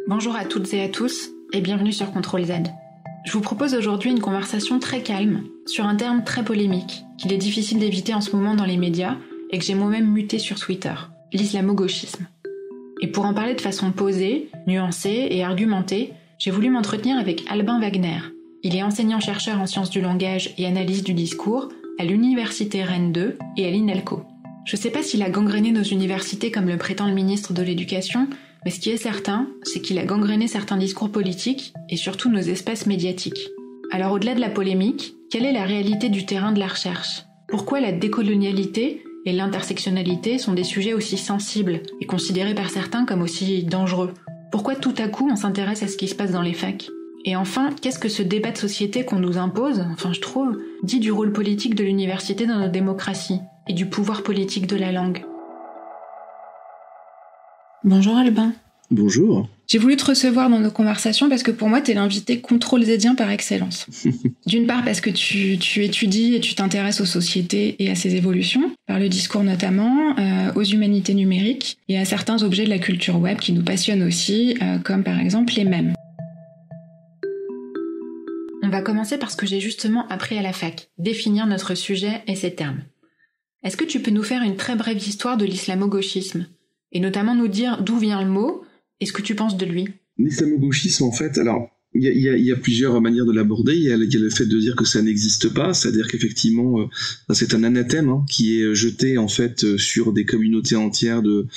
Bonjour à toutes et à tous et bienvenue sur Contrôle Z. Je vous propose aujourd'hui une conversation très calme sur un terme très polémique qu'il est difficile d'éviter en ce moment dans les médias et que j'ai moi-même muté sur Twitter, l'islamo-gauchisme. Et pour en parler de façon posée, nuancée et argumentée, j'ai voulu m'entretenir avec Albin Wagner. Il est enseignant-chercheur en sciences du langage et analyse du discours à l'université Rennes 2 et à l'INELCO. Je sais pas s'il a gangréné nos universités comme le prétend le ministre de l'Éducation, mais ce qui est certain, c'est qu'il a gangréné certains discours politiques et surtout nos espaces médiatiques. Alors au-delà de la polémique, quelle est la réalité du terrain de la recherche ? Pourquoi la décolonialité et l'intersectionnalité sont des sujets aussi sensibles et considérés par certains comme aussi dangereux ? Pourquoi tout à coup on s'intéresse à ce qui se passe dans les facs ? Et enfin, qu'est-ce que ce débat de société qu'on nous impose, je trouve, dit du rôle politique de l'université dans nos démocraties et du pouvoir politique de la langue ? Bonjour Albin. Bonjour. J'ai voulu te recevoir dans nos conversations parce que pour moi, t'es l'invité contrôle zédien par excellence. D'une part parce que tu étudies et tu t'intéresses aux sociétés et à ses évolutions, par le discours notamment, aux humanités numériques et à certains objets de la culture web qui nous passionnent aussi, comme par exemple les mèmes. On va commencer par ce que j'ai justement appris à la fac, définir notre sujet et ses termes. Est-ce que tu peux nous faire une très brève histoire de l'islamo-gauchisme ? Et notamment nous dire d'où vient le mot et ce que tu penses de lui. L'islamo-gauchisme, en fait, alors, il y a plusieurs manières de l'aborder. Il y a le fait de dire que ça n'existe pas, c'est-à-dire qu'effectivement, c'est un anathème qui est jeté, en fait, sur des communautés entières de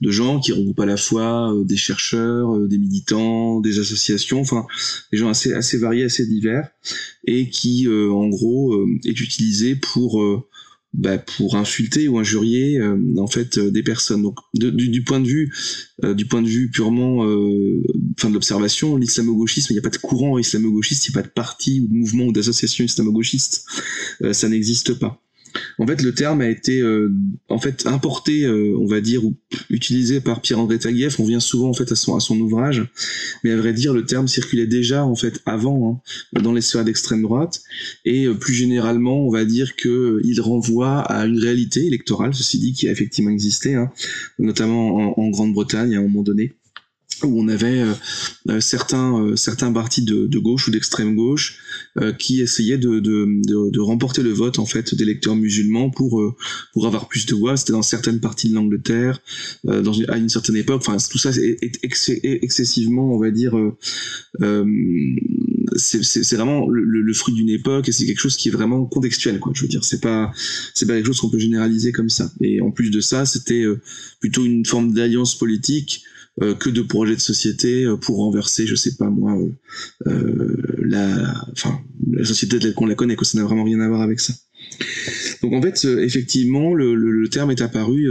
gens qui regroupent à la fois des chercheurs, des militants, des associations, enfin, des gens assez variés, assez divers, et qui, en gros, est utilisé pour insulter ou injurier en fait des personnes. Donc du point de vue purement de l'observation, l'islamo-gauchisme, il n'y a pas de courant islamo-gauchiste, il n'y a pas de parti ou de mouvement ou d'association islamo-gauchiste, ça n'existe pas. En fait, le terme a été importé, on va dire, ou utilisé par Pierre-André Taguieff. On vient souvent en fait à son ouvrage, mais à vrai dire, le terme circulait déjà en fait avant dans les sphères d'extrême droite, et plus généralement, on va dire que il renvoie à une réalité électorale, ceci dit, qui a effectivement existé, notamment en Grande-Bretagne à un moment donné, où on avait certains partis de gauche ou d'extrême gauche qui essayaient de remporter le vote en fait d'électeurs musulmans pour avoir plus de voix. C'était dans certaines parties de l'Angleterre à une certaine époque. Enfin, tout ça est excessivement, on va dire, c'est vraiment le fruit d'une époque, et c'est quelque chose qui est vraiment contextuel, quoi. Je veux dire, c'est pas quelque chose qu'on peut généraliser comme ça. Et en plus de ça, c'était plutôt une forme d'alliance politique que de projets de société pour renverser, je sais pas moi, la société telle qu'on la connaît, que ça n'a vraiment rien à voir avec ça. Donc en fait, effectivement, le terme est apparu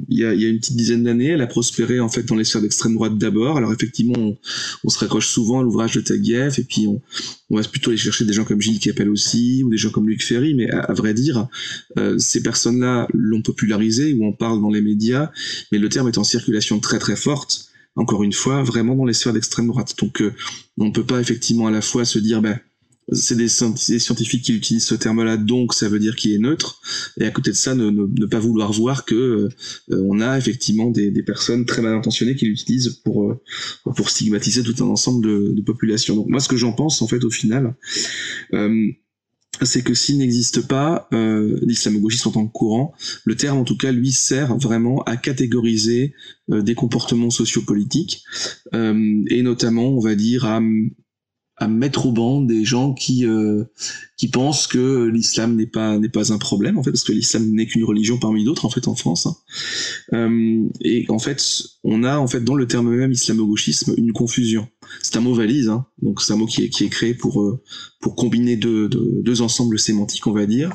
il y a une petite dizaine d'années. Elle a prospéré en fait dans les sphères d'extrême droite d'abord. Alors effectivement, on se raccroche souvent à l'ouvrage de Taguieff, et puis on va plutôt aller chercher des gens comme Gilles Kepel aussi, ou des gens comme Luc Ferry, mais à vrai dire, ces personnes-là l'ont popularisé, ou en parlent dans les médias, mais le terme est en circulation très très forte, encore une fois, vraiment dans les sphères d'extrême droite. Donc on ne peut pas effectivement à la fois se dire c'est des scientifiques qui utilisent ce terme-là, donc ça veut dire qu'il est neutre, et à côté de ça, ne pas vouloir voir que on a effectivement des personnes très mal intentionnées qui l'utilisent pour stigmatiser tout un ensemble de populations. Donc moi, ce que j'en pense, en fait, au final, c'est que s'il n'existe pas l'islamo-gauchisme en tant que courant, le terme, en tout cas, lui, sert vraiment à catégoriser des comportements sociopolitiques, et notamment, on va dire, à mettre au banc des gens qui pensent que l'islam n'est pas un problème, en fait, parce que l'islam n'est qu'une religion parmi d'autres, en fait, en France. Et en fait, on a, en fait, dans le terme même islamo-gauchisme, une confusion. C'est un mot valise, donc c'est un mot qui est créé pour combiner deux ensembles sémantiques, on va dire.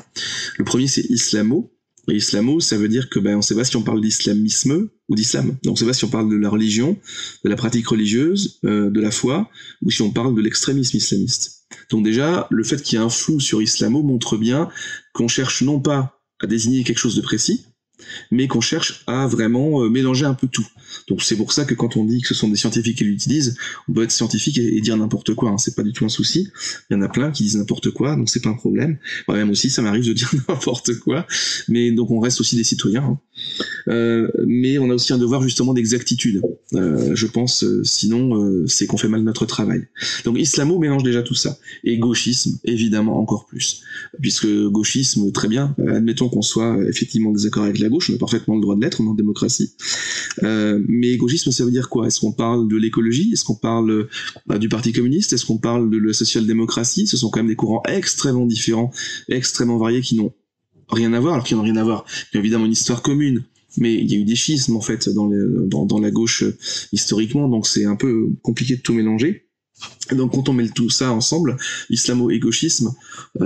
Le premier, c'est islamo. Et islamo, ça veut dire que on sait pas si on parle d'islamisme ou d'islam. Donc on sait pas si on parle de la religion, de la pratique religieuse, de la foi, ou si on parle de l'extrémisme islamiste. Donc déjà, le fait qu'il y ait un flou sur islamo montre bien qu'on cherche non pas à désigner quelque chose de précis, mais qu'on cherche à vraiment mélanger un peu tout. Donc c'est pour ça que quand on dit que ce sont des scientifiques qui l'utilisent, on peut être scientifique et dire n'importe quoi, c'est pas du tout un souci. Il y en a plein qui disent n'importe quoi, donc c'est pas un problème. Moi-même aussi, ça m'arrive de dire n'importe quoi, mais donc on reste aussi des citoyens. Mais on a aussi un devoir justement d'exactitude. Je pense, sinon, c'est qu'on fait mal notre travail. Donc islamo mélange déjà tout ça. Et gauchisme, évidemment, encore plus. Puisque gauchisme, très bien, admettons qu'on soit effectivement en désaccord avec la gauche, on a parfaitement le droit de l'être, on est en démocratie. Mais gauchisme, ça veut dire quoi? Est-ce qu'on parle de l'écologie? Est-ce qu'on parle du Parti communiste? Est-ce qu'on parle de la social-démocratie? Ce sont quand même des courants extrêmement différents, extrêmement variés, qui n'ont rien à voir, alors qu'ils n'ont rien à voir. Il y a évidemment une histoire commune, mais il y a eu des schismes en fait dans la gauche historiquement, donc c'est un peu compliqué de tout mélanger. Donc quand on met tout ça ensemble, islamo et gauchisme,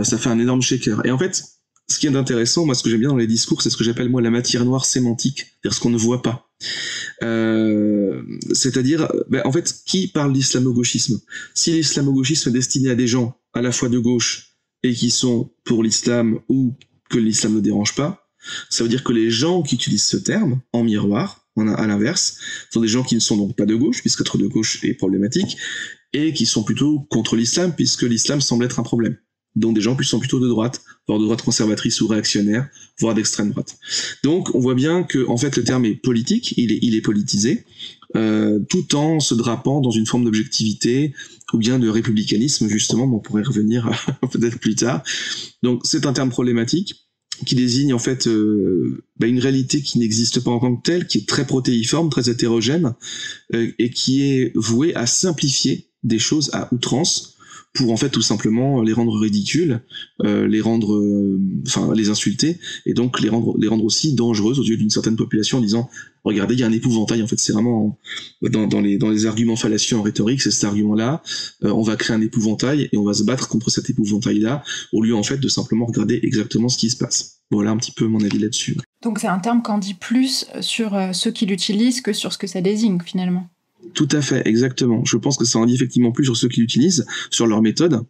ça fait un énorme shaker. Et en fait, ce qui est intéressant, moi ce que j'aime bien dans les discours, c'est ce que j'appelle moi la matière noire sémantique, c'est-à-dire ce qu'on ne voit pas. C'est-à-dire, en fait, qui parle d'islamo-gauchisme? Si l'islamo-gauchisme est destiné à des gens à la fois de gauche et qui sont pour l'islam ou que l'islam ne dérange pas, ça veut dire que les gens qui utilisent ce terme, en miroir, à l'inverse, sont des gens qui ne sont donc pas de gauche, puisqu'être de gauche est problématique, et qui sont plutôt contre l'islam, puisque l'islam semble être un problème. Donc des gens qui sont plutôt de droite, voire de droite conservatrice ou réactionnaire, voire d'extrême droite. Donc on voit bien que en fait le terme est politique, il est politisé, tout en se drapant dans une forme d'objectivité ou bien de républicanisme, justement, on pourrait revenir peut-être plus tard. Donc c'est un terme problématique qui désigne en fait une réalité qui n'existe pas en tant que telle, qui est très protéiforme, très hétérogène, et qui est vouée à simplifier des choses à outrance pour en fait tout simplement les rendre ridicules, les insulter, et donc les rendre aussi dangereuses aux yeux d'une certaine population en disant regardez, il y a un épouvantail. En fait, c'est vraiment dans les arguments fallacieux en rhétorique, c'est cet argument-là. On va créer un épouvantail et on va se battre contre cet épouvantail-là, au lieu en fait de simplement regarder exactement ce qui se passe. Voilà un petit peu mon avis là-dessus. Donc c'est un terme qu'en dit plus sur ceux qui l'utilisent que sur ce que ça désigne finalement. Tout à fait, exactement. Je pense que ça en dit effectivement plus sur ceux qui l'utilisent, sur leur méthode,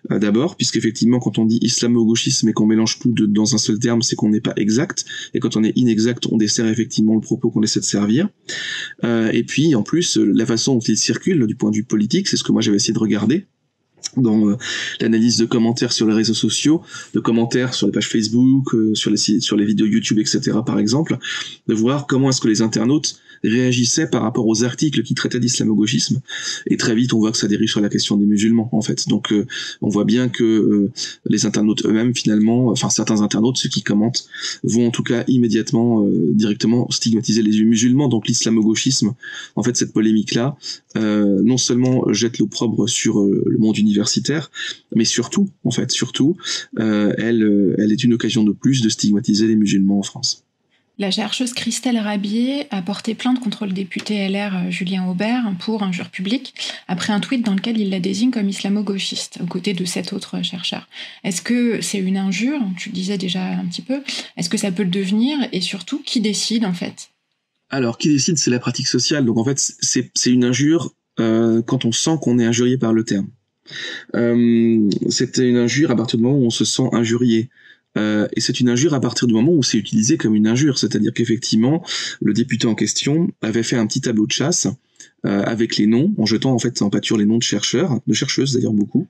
d'abord, puisqu'effectivement, quand on dit islamo-gauchisme et qu'on mélange tout dans un seul terme, c'est qu'on n'est pas exact, et quand on est inexact, on dessert effectivement le propos qu'on essaie de servir. Et puis, en plus, la façon dont il circule, du point de vue politique, c'est ce que moi j'avais essayé de regarder, dans l'analyse de commentaires sur les réseaux sociaux, de commentaires sur les pages Facebook, sur les vidéos YouTube, etc., par exemple, de voir comment est-ce que les internautes réagissaient par rapport aux articles qui traitaient d'islamo-gauchisme, et très vite on voit que ça dérive sur la question des musulmans en fait. Donc on voit bien que les internautes eux-mêmes finalement, enfin certains internautes, ceux qui commentent, vont en tout cas immédiatement directement stigmatiser les musulmans. Donc l'islamo-gauchisme, en fait cette polémique-là, non seulement jette l'opprobre sur le monde universitaire, mais surtout, elle est une occasion de plus de stigmatiser les musulmans en France. La chercheuse Christelle Rabier a porté plainte contre le député LR Julien Aubert pour injure publique après un tweet dans lequel il la désigne comme islamo-gauchiste, aux côtés de 7 autres chercheurs. Est-ce que c'est une injure? Tu le disais déjà un petit peu. Est-ce que ça peut le devenir? Et surtout, qui décide en fait? Alors, qui décide, c'est la pratique sociale. Donc en fait, c'est une injure quand on sent qu'on est injurié par le terme. C'est une injure à partir du moment où on se sent injurié. Et c'est une injure à partir du moment où c'est utilisé comme une injure, c'est-à-dire qu'effectivement, le député en question avait fait un petit tableau de chasse avec les noms, en jetant en fait en pâture les noms de chercheurs, de chercheuses d'ailleurs beaucoup.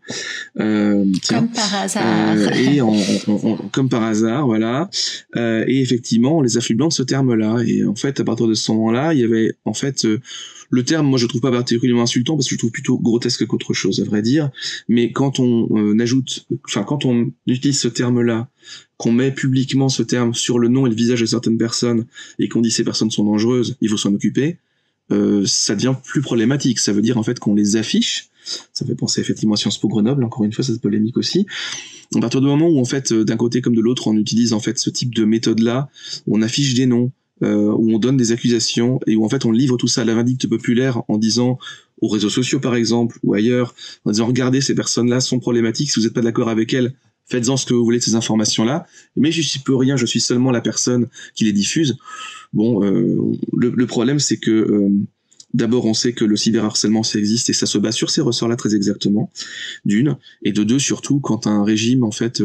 Comme par hasard. Et comme par hasard, voilà. Et effectivement, on les a fait blanc de ce terme-là. Et en fait, à partir de ce moment-là, il y avait en fait le terme, moi je trouve pas particulièrement insultant parce que je trouve plutôt grotesque qu'autre chose, à vrai dire. Mais quand on quand on utilise ce terme-là, qu'on met publiquement ce terme sur le nom et le visage de certaines personnes et qu'on dit ces personnes sont dangereuses, il faut s'en occuper, ça devient plus problématique. Ça veut dire en fait qu'on les affiche. Ça fait penser effectivement à Sciences Po Grenoble, encore une fois, cette polémique aussi. À partir du moment où en fait, d'un côté comme de l'autre, on utilise en fait ce type de méthode-là, où on affiche des noms, où on donne des accusations et où en fait on livre tout ça à la vindicte populaire en disant aux réseaux sociaux par exemple ou ailleurs, en disant regardez, ces personnes-là sont problématiques, si vous n'êtes pas d'accord avec elles, faites-en ce que vous voulez de ces informations-là, mais je suis peux rien, je suis seulement la personne qui les diffuse. Bon, le problème c'est que d'abord on sait que le cyberharcèlement ça existe et ça se base sur ces ressorts-là très exactement, d'une, et de deux surtout quand un régime en fait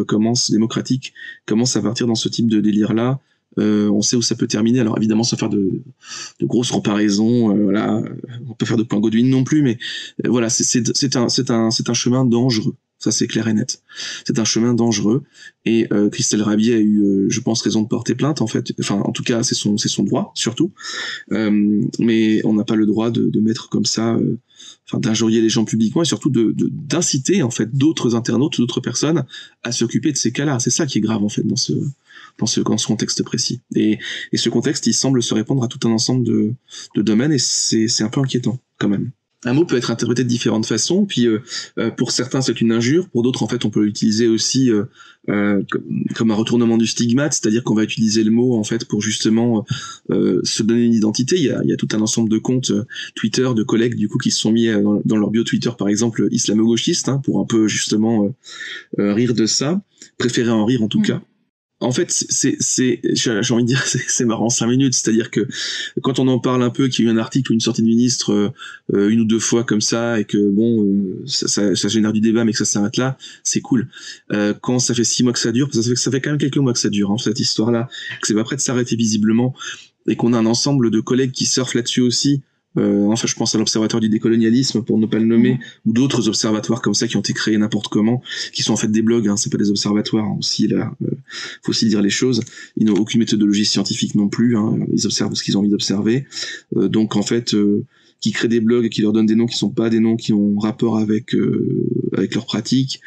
démocratique commence à partir dans ce type de délire-là, on sait où ça peut terminer. Alors évidemment, sans faire de grosses comparaisons, voilà, on peut faire de points Godwin non plus, mais voilà, c'est un chemin dangereux. Ça, c'est clair et net. C'est un chemin dangereux. Et Christelle Rabier a eu, je pense, raison de porter plainte, en fait. Enfin, en tout cas, c'est son droit, surtout. Mais on n'a pas le droit de mettre comme ça, d'injurier les gens publiquement, et surtout d'inciter, en fait, d'autres internautes, d'autres personnes à s'occuper de ces cas-là. C'est ça qui est grave, en fait, dans ce contexte précis. Et ce contexte, il semble se répandre à tout un ensemble de domaines, et c'est un peu inquiétant, quand même. Un mot peut être interprété de différentes façons, puis pour certains c'est une injure, pour d'autres en fait on peut l'utiliser aussi comme un retournement du stigmate, c'est-à-dire qu'on va utiliser le mot en fait pour justement se donner une identité. Il y a tout un ensemble de comptes Twitter de collègues du coup qui se sont mis dans leur bio Twitter par exemple islamo-gauchiste, pour un peu justement rire de ça, préférer en rire en tout cas. En fait, j'ai envie de dire, c'est marrant 5 minutes, c'est-à-dire que quand on en parle un peu, qu'il y a eu un article ou une sortie de ministre une ou deux fois comme ça, et que ça génère du débat, mais que ça s'arrête là, c'est cool. Quand ça fait 6 mois que ça dure, parce que ça fait quand même quelques mois que ça dure, cette histoire-là, que c'est pas prêt de s'arrêter visiblement, et qu'on a un ensemble de collègues qui surfent là-dessus aussi. Je pense à l'Observatoire du décolonialisme, pour ne pas le nommer, ou d'autres observatoires comme ça qui ont été créés n'importe comment, qui sont en fait des blogs, c'est pas des observatoires, aussi là, faut aussi dire les choses. Ils n'ont aucune méthodologie scientifique non plus, ils observent ce qu'ils ont envie d'observer. Donc en fait, qui créent des blogs et qui leur donnent des noms qui sont pas des noms qui ont rapport avec leur pratique.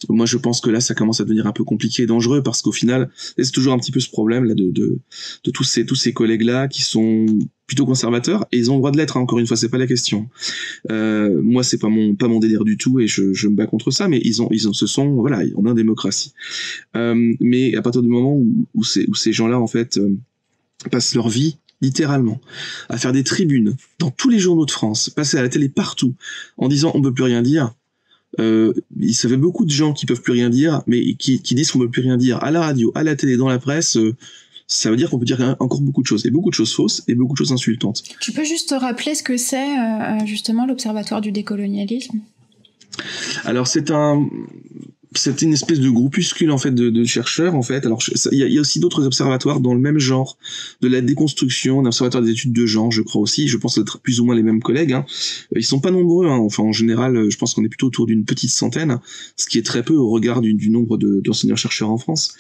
Moi, je pense que là, ça commence à devenir un peu compliqué et dangereux, parce qu'au final, c'est toujours un petit peu ce problème là de tous ces collègues-là qui sont plutôt conservateurs, et ils ont le droit de l'être, encore une fois, c'est pas la question. Moi, c'est pas mon délire du tout, et je me bats contre ça, mais on est en démocratie. Mais à partir du moment où ces gens-là, en fait, passent leur vie littéralement à faire des tribunes dans tous les journaux de France, passer à la télé partout, en disant on peut plus rien dire. Ça fait beaucoup de gens qui peuvent plus rien dire, mais qui disent qu'on peut plus rien dire à la radio, à la télé, dans la presse. Ça veut dire qu'on peut dire encore beaucoup de choses, et beaucoup de choses fausses, et beaucoup de choses insultantes. Tu peux juste te rappeler ce que c'est justement l'Observatoire du décolonialisme ? Alors c'est une espèce de groupuscule en fait de chercheurs en fait. Alors il y a aussi d'autres observatoires dans le même genre, de la déconstruction, un observatoire des études de genre, je crois aussi. Je pense être plus ou moins les mêmes collègues. Ils sont pas nombreux. Enfin en général, je pense qu'on est plutôt autour d'une petite centaine, ce qui est très peu au regard du nombre d'enseignants chercheurs en France,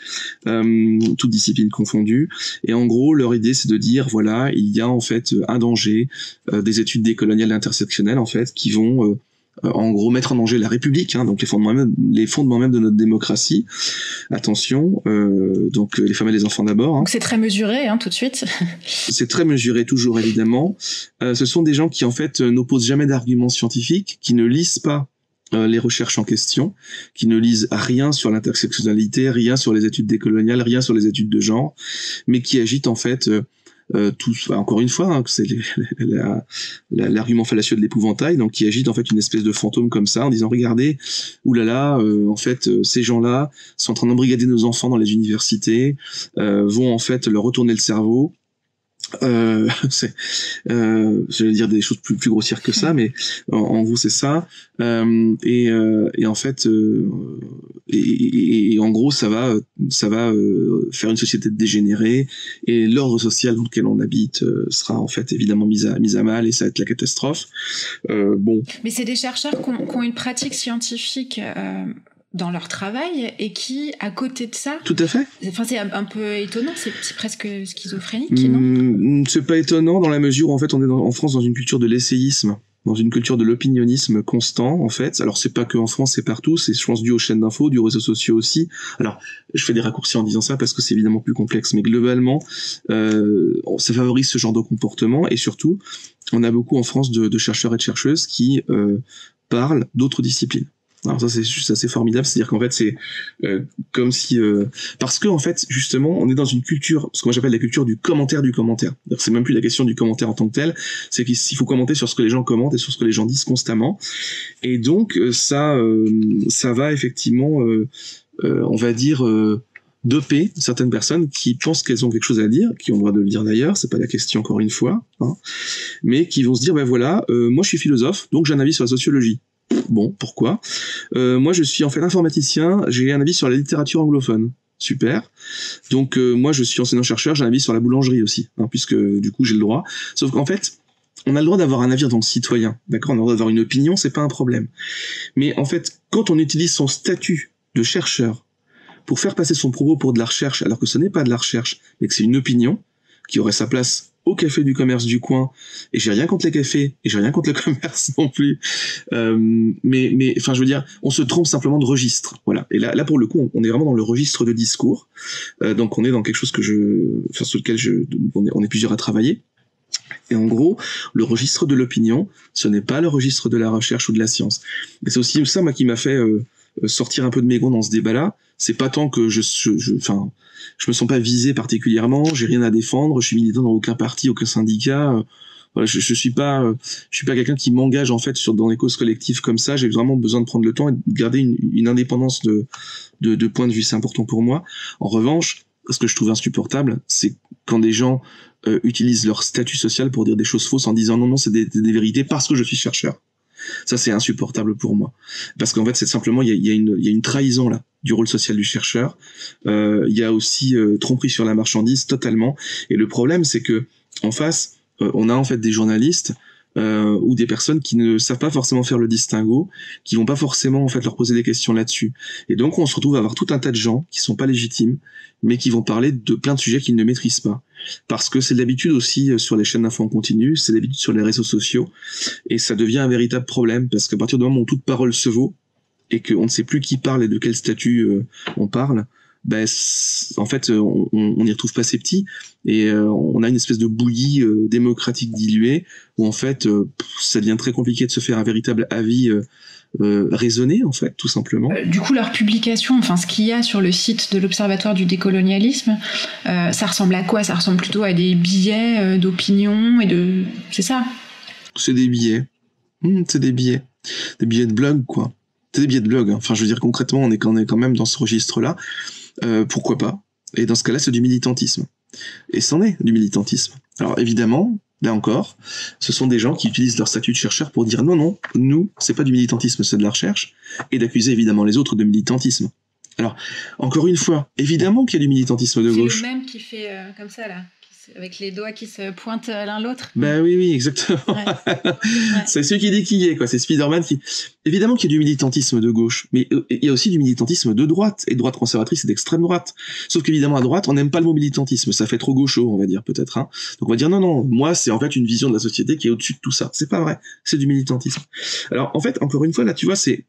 toutes disciplines confondues. Et en gros, leur idée c'est de dire voilà, il y a en fait un danger des études décoloniales et intersectionnelles en fait qui vont en gros mettre en danger la République, donc les fondements même de notre démocratie. Attention, donc les femmes et les enfants d'abord. Donc c'est très mesuré, tout de suite. C'est très mesuré, toujours évidemment. Ce sont des gens qui en fait n'opposent jamais d'arguments scientifiques, qui ne lisent pas les recherches en question, qui ne lisent rien sur l'intersectionnalité, rien sur les études décoloniales, rien sur les études de genre, mais qui agitent en fait encore une fois, c'est l'argument fallacieux de l'épouvantail, donc qui agite en fait une espèce de fantôme comme ça en disant regardez, oulala, en fait ces gens-là sont en train d'embrigader nos enfants dans les universités, vont en fait leur retourner le cerveau. J'allais dire des choses plus grossières que ça, mais en gros c'est ça, et en fait et en gros ça va faire une société dégénérée, et l'ordre social dans lequel on habite sera en fait évidemment mis à mal, et ça va être la catastrophe. Mais c'est des chercheurs qui ont une pratique scientifique dans leur travail, et qui, à côté de ça... Tout à fait. Enfin, c'est un peu étonnant, c'est presque schizophrénique, non ? C'est pas étonnant dans la mesure où, en fait, on est en France dans une culture de l'essayisme, dans une culture de l'opinionnisme constant, en fait. Alors, c'est pas que en France, c'est partout, c'est, je pense, dû aux chaînes d'infos, dû aux réseaux sociaux aussi. Alors, je fais des raccourcis en disant ça parce que c'est évidemment plus complexe, mais globalement, ça favorise ce genre de comportement, et surtout, on a beaucoup en France de chercheurs et de chercheuses qui parlent d'autres disciplines. Alors ça c'est juste assez formidable, c'est-à-dire qu'en fait c'est comme si parce que en fait justement on est dans une culture, ce que moi j'appelle la culture du commentaire du commentaire. C'est même plus la question du commentaire en tant que tel, c'est qu'il faut commenter sur ce que les gens commentent et sur ce que les gens disent constamment, et donc ça va effectivement on va dire doper certaines personnes qui pensent qu'elles ont quelque chose à dire, qui ont le droit de le dire d'ailleurs, c'est pas la question encore une fois, mais qui vont se dire voilà, moi je suis philosophe donc j'ai un avis sur la sociologie. Bon, pourquoi ? Moi, je suis en fait informaticien, j'ai un avis sur la littérature anglophone. Super. Donc, moi, je suis enseignant-chercheur, j'ai un avis sur la boulangerie aussi, puisque du coup, j'ai le droit. Sauf qu'en fait, on a le droit d'avoir un avis en tant que citoyen, d'accord, on a le droit d'avoir une opinion, c'est pas un problème. Mais en fait, quand on utilise son statut de chercheur pour faire passer son propos pour de la recherche, alors que ce n'est pas de la recherche, mais que c'est une opinion qui aurait sa place au café du commerce du coin, et j'ai rien contre les cafés, et j'ai rien contre le commerce non plus, mais enfin je veux dire, on se trompe simplement de registre, voilà. Et là pour le coup, on est vraiment dans le registre de discours, donc on est dans quelque chose sur lequel on est plusieurs à travailler. Et en gros, le registre de l'opinion, ce n'est pas le registre de la recherche ou de la science. Et c'est aussi ça, moi, qui m'a fait sortir un peu de mes gonds dans ce débat-là. C'est pas tant que je me sens pas visé particulièrement, j'ai rien à défendre, je suis militant dans aucun parti, aucun syndicat. Voilà, je suis pas quelqu'un qui m'engage en fait dans des causes collectives comme ça. J'ai vraiment besoin de prendre le temps et de garder une indépendance de point de vue. C'est important pour moi. En revanche, ce que je trouve insupportable, c'est quand des gens utilisent leur statut social pour dire des choses fausses en disant non, c'est des vérités parce que je suis chercheur. Ça, c'est insupportable pour moi. Parce qu'en fait, c'est simplement, il y a une trahison là du rôle social du chercheur. Il y a aussi tromperie sur la marchandise totalement. Et le problème, c'est que en face, on a en fait des journalistes ou des personnes qui ne savent pas forcément faire le distinguo, qui vont pas forcément en fait leur poser des questions là-dessus. Et donc, on se retrouve à avoir tout un tas de gens qui sont pas légitimes, mais qui vont parler de plein de sujets qu'ils ne maîtrisent pas. Parce que c'est l'habitude aussi sur les chaînes d'infos en continu, c'est l'habitude sur les réseaux sociaux, et ça devient un véritable problème, parce qu'à partir du moment où toute parole se vaut, et qu'on ne sait plus qui parle et de quel statut on parle, en fait, on n'y retrouve pas ses petits, et on a une espèce de bouillie démocratique diluée, où en fait, ça devient très compliqué de se faire un véritable avis raisonné, en fait, tout simplement. Du coup, leur publication, enfin, ce qu'il y a sur le site de l'Observatoire du décolonialisme, ça ressemble à quoi? Ça ressemble plutôt à des billets d'opinion c'est ça? C'est des billets. C'est des billets. Des billets de blog, quoi. C'est des billets de blog. Hein. Enfin, je veux dire, concrètement, on est quand même dans ce registre-là. Pourquoi pas? Et dans ce cas-là, c'est du militantisme. Et c'en est du militantisme. Alors, évidemment, là encore, ce sont des gens qui utilisent leur statut de chercheur pour dire non, nous, c'est pas du militantisme, c'est de la recherche, et d'accuser évidemment les autres de militantisme. Alors, encore une fois, évidemment qu'il y a du militantisme de gauche. C'est le même qui fait comme ça, là, avec les doigts qui se pointent l'un l'autre. Ben oui, exactement. Ouais. C'est celui qui dit qui y est, quoi. C'est Spider-Man qui... Évidemment qu'il y a du militantisme de gauche, mais il y a aussi du militantisme de droite, et de droite conservatrice et d'extrême droite. Sauf qu'évidemment, à droite, on n'aime pas le mot militantisme, ça fait trop gaucho, on va dire, peut-être, hein. Donc on va dire, non, moi, c'est en fait une vision de la société qui est au-dessus de tout ça. C'est pas vrai, c'est du militantisme. Alors, en fait, encore une fois, là, tu vois, il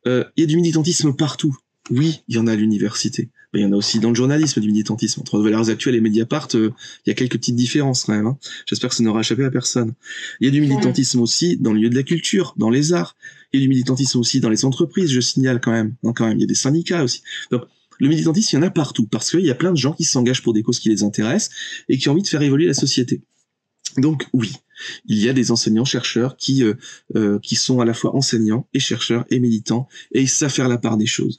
y a du militantisme partout. Oui, il y en a à l'université. Mais il y en a aussi dans le journalisme du militantisme. Entre Valeurs Actuelles et Mediapart, il y a quelques petites différences quand même. Hein. J'espère que ça n'aura échappé à personne. Il y a du militantisme aussi dans le milieu de la culture, dans les arts. Il y a du militantisme aussi dans les entreprises, je signale quand même. Non, quand même, il y a des syndicats aussi. Donc, le militantisme, il y en a partout, parce qu'il y a plein de gens qui s'engagent pour des causes qui les intéressent et qui ont envie de faire évoluer la société. Donc oui, il y a des enseignants-chercheurs qui sont à la fois enseignants et chercheurs et militants, et ils savent faire la part des choses.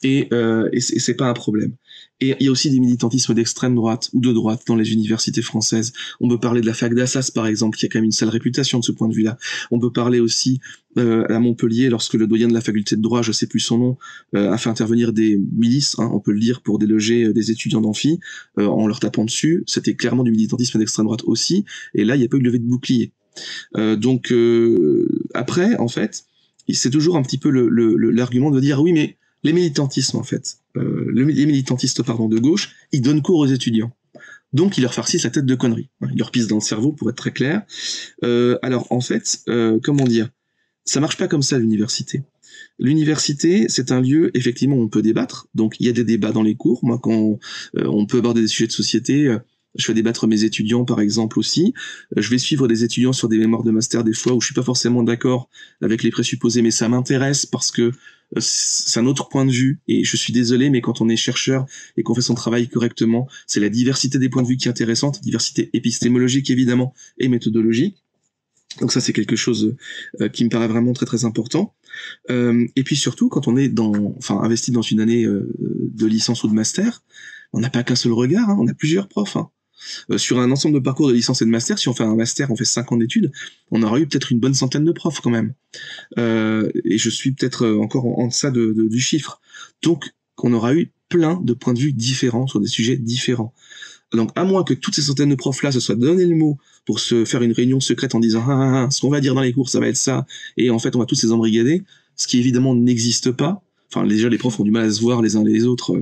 Et c'est pas un problème. Et il y a aussi des militantismes d'extrême droite ou de droite dans les universités françaises. On peut parler de la fac d'Assas, par exemple, qui a quand même une sale réputation de ce point de vue-là. On peut parler aussi à Montpellier, lorsque le doyen de la faculté de droit, je sais plus son nom, a fait intervenir des milices, hein, on peut le dire, pour déloger des étudiants d'amphi, en leur tapant dessus. C'était clairement du militantisme d'extrême droite aussi. Et là, il n'y a pas eu de levée de bouclier. Après, en fait, c'est toujours un petit peu l'argument de dire oui, mais les militantismes, en fait, les militantistes, de gauche, ils donnent cours aux étudiants. Donc, ils leur farcissent la tête de conneries. Ils leur pissent dans le cerveau, pour être très clair. Alors, en fait, comment dire, ça marche pas comme ça, l'université. L'université, c'est un lieu, effectivement, où on peut débattre. Donc, il y a des débats dans les cours. Moi, quand on peut aborder des sujets de société, je fais débattre mes étudiants, par exemple, aussi. Je vais suivre des étudiants sur des mémoires de master, des fois, où je suis pas forcément d'accord avec les présupposés, mais ça m'intéresse parce que c'est un autre point de vue. Et je suis désolé, mais quand on est chercheur et qu'on fait son travail correctement, c'est la diversité des points de vue qui est intéressante, diversité épistémologique, évidemment, et méthodologique. Donc ça, c'est quelque chose qui me paraît vraiment très très important. Et puis surtout, quand on est investi dans une année de licence ou de master, on n'a pas qu'un seul regard, hein, on a plusieurs profs. Hein. Sur un ensemble de parcours de licence et de master, si on fait un master, on fait 5 ans d'études, on aura eu peut-être une bonne centaine de profs quand même. Et je suis peut-être encore en deçà du chiffre. Donc, on aura eu plein de points de vue différents sur des sujets différents. Donc, à moins que toutes ces centaines de profs-là se soient donné le mot pour se faire une réunion secrète en disant ce qu'on va dire dans les cours, ça va être ça, et en fait, on va tous les embrigader, ce qui évidemment n'existe pas. Enfin, déjà, les profs ont du mal à se voir les uns les autres,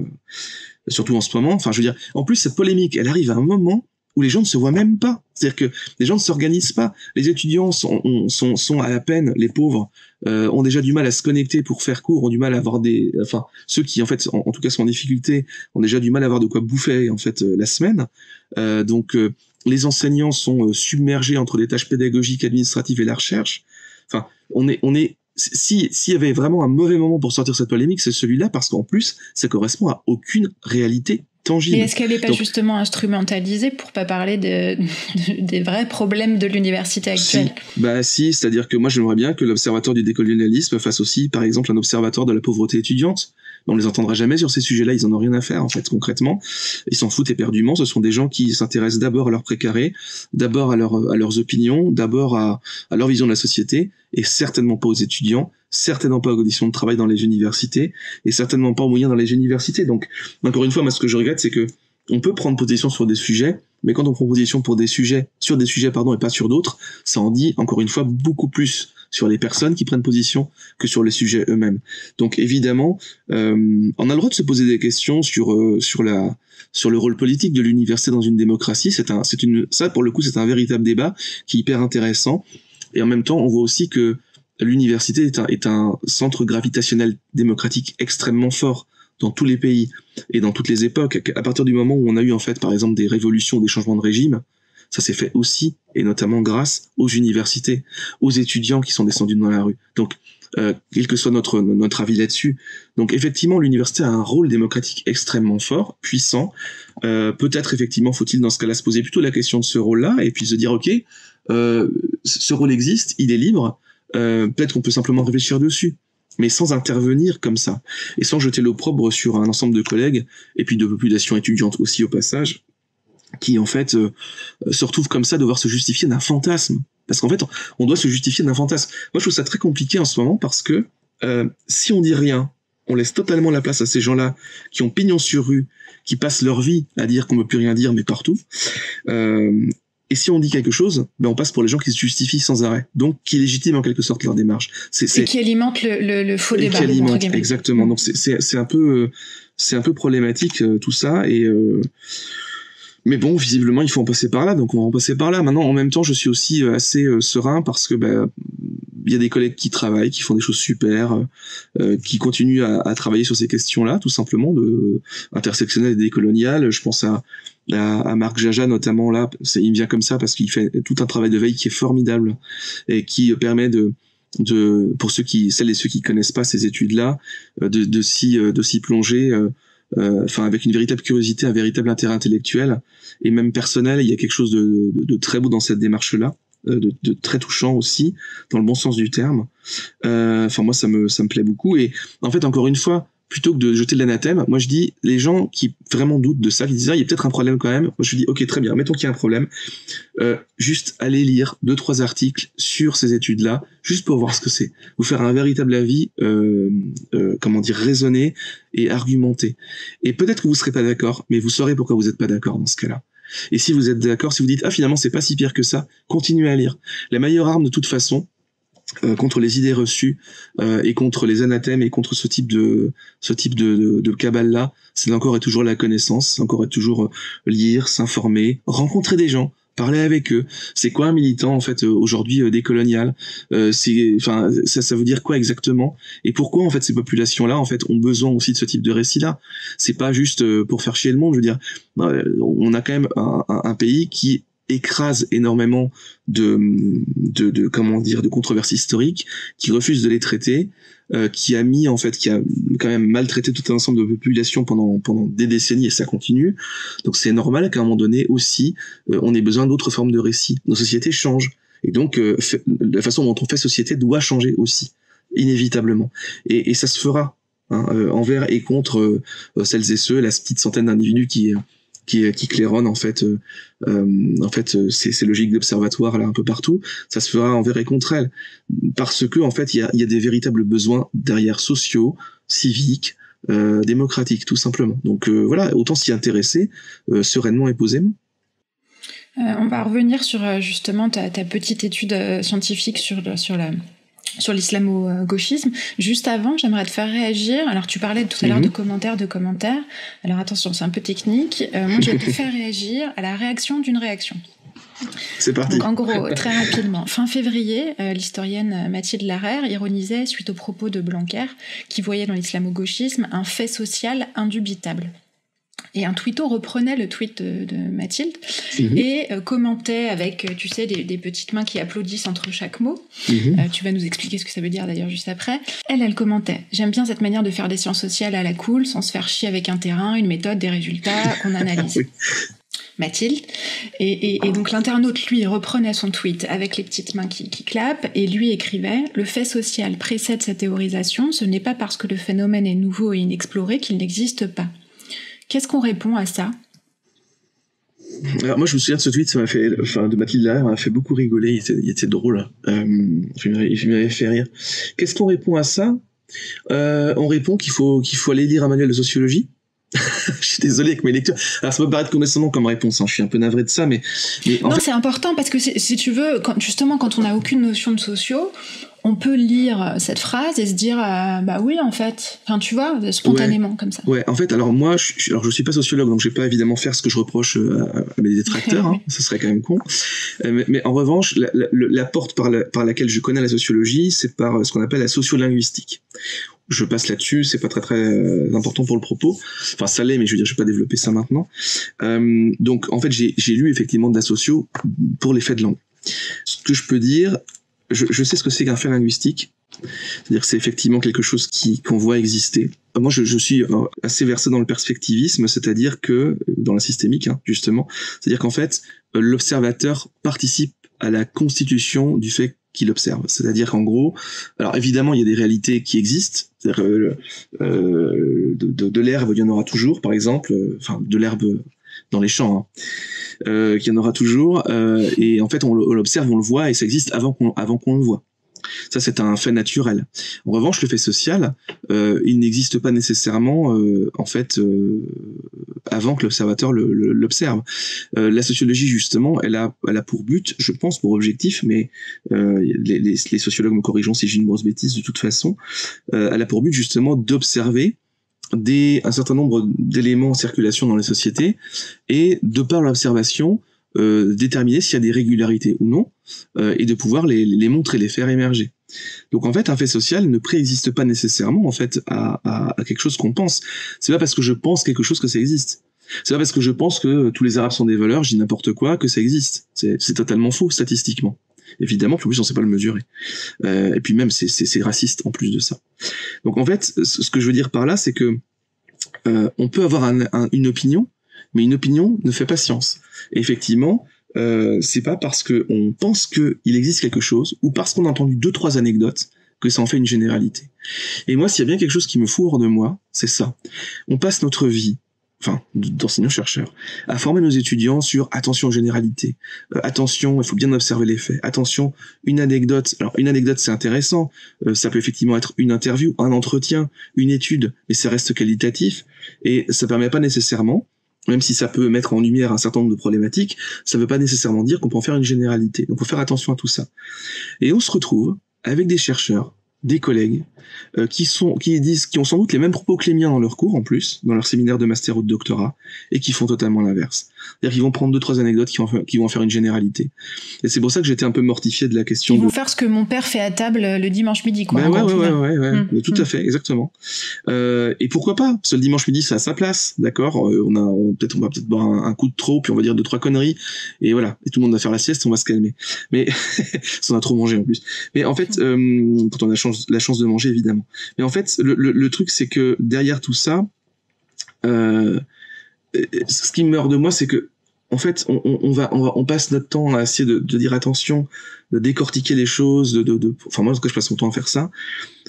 surtout en ce moment. Enfin, je veux dire, en plus, cette polémique, elle arrive à un moment où les gens ne se voient même pas. C'est-à-dire que les gens ne s'organisent pas. Les étudiants sont à la peine, les pauvres, ont déjà du mal à se connecter pour faire cours, ont du mal à avoir enfin, ceux qui, en fait, en tout cas, sont en difficulté, ont déjà du mal à avoir de quoi bouffer, en fait, la semaine. Donc, les enseignants sont submergés entre les tâches pédagogiques, administratives et la recherche. Enfin, s'il y avait vraiment un mauvais moment pour sortir cette polémique, c'est celui-là, parce qu'en plus, ça correspond à aucune réalité tangible. Et est-ce qu'elle n'est pas justement instrumentalisée pour pas parler des vrais problèmes de l'université actuelle? Si, c'est-à-dire que moi j'aimerais bien que l'Observatoire du décolonialisme fasse aussi, par exemple, un observatoire de la pauvreté étudiante. On les entendra jamais sur ces sujets-là, ils en ont rien à faire en fait concrètement. Ils s'en foutent éperdument. Ce sont des gens qui s'intéressent d'abord à leur précaré, d'abord à leurs opinions, d'abord à leur vision de la société, et certainement pas aux étudiants, certainement pas aux conditions de travail dans les universités, et certainement pas aux moyens dans les universités. Donc, encore une fois, moi ce que je regrette, c'est que on peut prendre position sur des sujets, mais quand on prend position sur des sujets, et pas sur d'autres, ça en dit, encore une fois, beaucoup plus sur les personnes qui prennent position que sur les sujets eux-mêmes. Donc évidemment, on a le droit de se poser des questions sur le rôle politique de l'université dans une démocratie. Ça pour le coup, c'est un véritable débat qui est hyper intéressant. Et en même temps, on voit aussi que l'université est un centre gravitationnel démocratique extrêmement fort dans tous les pays et dans toutes les époques. À partir du moment où on a eu en fait, par exemple, des révolutions, des changements de régime, ça s'est fait aussi, et notamment grâce aux universités, aux étudiants qui sont descendus dans la rue. Donc, quel que soit notre avis là-dessus. Donc, effectivement, l'université a un rôle démocratique extrêmement fort, puissant. Peut-être, effectivement, faut-il dans ce cas-là se poser plutôt la question de ce rôle-là, et puis se dire, ok, ce rôle existe, il est libre, peut-être qu'on peut simplement réfléchir dessus, mais sans intervenir comme ça, et sans jeter l'opprobre sur un ensemble de collègues, et puis de populations étudiantes aussi au passage, qui en fait se retrouvent comme ça, devoir se justifier d'un fantasme. Parce qu'en fait, on doit se justifier d'un fantasme. Moi, je trouve ça très compliqué en ce moment, parce que si on dit rien, on laisse totalement la place à ces gens-là qui ont pignon sur rue, qui passent leur vie à dire qu'on ne peut plus rien dire, mais partout. Et si on dit quelque chose, on passe pour les gens qui se justifient sans arrêt. Donc, qui légitiment en quelque sorte leur démarche. Et qui alimente le faux débat. Qui alimente, exactement. Donc, c'est un peu problématique, tout ça. Mais bon, visiblement, il faut en passer par là, donc on va en passer par là. Maintenant, en même temps, je suis aussi assez serein parce que il y a des collègues qui travaillent, qui font des choses super, qui continuent à travailler sur ces questions-là, tout simplement, intersectionnelles et décoloniales. Je pense à Marc Jaja, notamment, là, il me vient comme ça parce qu'il fait tout un travail de veille qui est formidable et qui permet pour celles et ceux qui connaissent pas ces études-là, de s'y plonger, avec une véritable curiosité, un véritable intérêt intellectuel et même personnel. Il y a quelque chose de très beau dans cette démarche-là, de très touchant aussi, dans le bon sens du terme. Moi, ça me plaît beaucoup. Et en fait, encore une fois, plutôt que de jeter de l'anathème, moi je dis, les gens qui vraiment doutent de ça, qui disent il y a peut-être un problème quand même, moi je dis ok, très bien, mettons qu'il y a un problème, juste aller lire 2-3 articles sur ces études-là, juste pour voir ce que c'est, vous faire un véritable avis, raisonné et argumenté. Et peut-être que vous serez pas d'accord, mais vous saurez pourquoi vous êtes pas d'accord dans ce cas-là. Et si vous êtes d'accord, si vous dites finalement c'est pas si pire que ça, continuez à lire. La meilleure arme de toute façon, contre les idées reçues et contre les anathèmes et contre ce type de cabale-là, c'est encore et toujours la connaissance, c'est encore et toujours lire, s'informer, rencontrer des gens, parler avec eux. C'est quoi un militant en fait aujourd'hui décolonial? Ça veut dire quoi exactement? Et pourquoi en fait ces populations-là en fait ont besoin aussi de ce type de récit-là? C'est pas juste pour faire chier le monde. Je veux dire, on a quand même un pays qui écrase énormément de controverses historiques, qui refuse de les traiter, qui a quand même maltraité tout un ensemble de populations pendant des décennies, et ça continue. Donc c'est normal qu'à un moment donné aussi, on ait besoin d'autres formes de récits. Nos sociétés changent, et donc la façon dont on fait société doit changer aussi, inévitablement. Et ça se fera, envers et contre celles et ceux, la petite centaine d'individus qui claironnent en fait ces logiques d'observatoire là un peu partout. Ça se fera envers et contre elles, parce que en fait il y a des véritables besoins derrière, sociaux, civiques, démocratique, tout simplement. Donc voilà, autant s'y intéresser sereinement et posément. On va revenir sur justement ta petite étude scientifique sur l'islamo-gauchisme. Juste avant, j'aimerais te faire réagir. Alors, tu parlais tout à l'heure de commentaires. Alors, attention, c'est un peu technique. Moi, je vais te faire réagir à la réaction d'une réaction. C'est parti. Donc, en gros, très rapidement, fin février, l'historienne Mathilde Larère ironisait suite aux propos de Blanquer, qui voyait dans l'islamo-gauchisme un fait social indubitable. Et un twitto reprenait le tweet de Mathilde et commentait avec, tu sais, des petites mains qui applaudissent entre chaque mot. Tu vas nous expliquer ce que ça veut dire d'ailleurs juste après. Elle commentait. J'aime bien cette manière de faire des sciences sociales à la cool, sans se faire chier avec un terrain, une méthode, des résultats qu'on analyse. Oui. Mathilde. Et donc l'internaute, lui, reprenait son tweet avec les petites mains qui clapent et lui écrivait « Le fait social précède sa théorisation, ce n'est pas parce que le phénomène est nouveau et inexploré qu'il n'existe pas. » Qu'est-ce qu'on répond à ça ? Alors moi je me souviens de ce tweet, de Mathilde Larère, m'a fait beaucoup rigoler, il était drôle, il m'avait fait rire. Qu'est-ce qu'on répond à ça ? On répond qu'il faut aller lire un manuel de sociologie. Je suis désolé avec mes lectures. Alors ça peut paraître condescendant comme réponse, je suis un peu navré de ça, mais non, c'est important parce que si tu veux, quand on n'a aucune notion de socio, on peut lire cette phrase et se dire bah oui en fait, enfin tu vois, spontanément comme ça. Ouais, en fait, alors moi je suis pas sociologue, donc je vais pas évidemment faire ce que je reproche à mes détracteurs, ça serait quand même con. Mais en revanche, la porte par laquelle je connais la sociologie, c'est par ce qu'on appelle la sociolinguistique. Je passe là-dessus, c'est pas très très important pour le propos. Enfin ça l'est, mais je veux dire je vais pas développer ça maintenant. Donc en fait j'ai lu effectivement de la socio pour les faits de langue. Ce que je peux dire, je sais ce que c'est qu'un fait linguistique. C'est-à-dire que c'est effectivement quelque chose qu'on voit exister. Moi, je suis assez versé dans le perspectivisme, c'est-à-dire que, dans la systémique, justement, c'est-à-dire qu'en fait, l'observateur participe à la constitution du fait qu'il observe. C'est-à-dire qu'en gros, alors évidemment, il y a des réalités qui existent. C'est-à-dire de l'herbe, il y en aura toujours, par exemple, de l'herbe dans les champs, qu'il y en aura toujours, et en fait on l'observe, on le voit, et ça existe avant qu'on le voit. Ça c'est un fait naturel. En revanche, le fait social, il n'existe pas nécessairement avant que l'observateur l'observe. La sociologie justement, elle a pour but, je pense, pour objectif, mais les sociologues me corrigeront si j'ai une grosse bêtise de toute façon, elle a pour but justement d'observer un certain nombre d'éléments en circulation dans les sociétés et de par l'observation déterminer s'il y a des régularités ou non et de pouvoir les montrer, les faire émerger. Donc en fait un fait social ne préexiste pas nécessairement en fait à quelque chose qu'on pense. C'est pas parce que je pense quelque chose que ça existe. C'est pas parce que je pense que tous les Arabes sont des voleurs, je dis n'importe quoi, que ça existe. C'est totalement faux statistiquement. Évidemment, puis en plus on sait pas le mesurer. Et puis même c'est raciste en plus de ça. Donc en fait, ce que je veux dire par là, c'est que on peut avoir une opinion, mais une opinion ne fait pas science. Et effectivement, c'est pas parce que on pense qu'il existe quelque chose ou parce qu'on a entendu 2-3 anecdotes que ça en fait une généralité. Et moi, s'il y a bien quelque chose qui me fout hors de moi, c'est ça. On passe notre vie, d'enseignants-chercheurs, à former nos étudiants sur attention aux généralités, attention, il faut bien observer les faits, attention, une anecdote. Alors une anecdote c'est intéressant, ça peut effectivement être une interview, un entretien, une étude, mais ça reste qualitatif et ça permet pas nécessairement, même si ça peut mettre en lumière un certain nombre de problématiques, ça veut pas nécessairement dire qu'on peut en faire une généralité. Donc faut faire attention à tout ça. Et on se retrouve avec des chercheurs, des collègues qui ont sans doute les mêmes propos que les miens dans leur cours en plus, dans leur séminaire de master ou de doctorat, et qui font totalement l'inverse. C'est-à-dire qu'ils vont prendre 2-3 anecdotes qui vont en faire une généralité. Et c'est pour ça que j'étais un peu mortifié de la question. Ils vont faire ce que mon père fait à table le dimanche midi, quoi. Ouais, tout à fait, exactement. Et pourquoi pas? Parce que le dimanche midi, c'est à sa place, d'accord. On va peut-être boire un coup de trop, puis on va dire 2-3 conneries, et voilà. Et tout le monde va faire la sieste, on va se calmer. Mais on a trop mangé en plus. Mais en fait, quand on a la chance de manger, évidemment. Mais en fait, le truc, c'est que derrière tout ça, ce qui meurt de moi, c'est que en fait, on passe notre temps à essayer de dire attention, de décortiquer les choses, enfin moi en tout cas je passe mon temps à faire ça.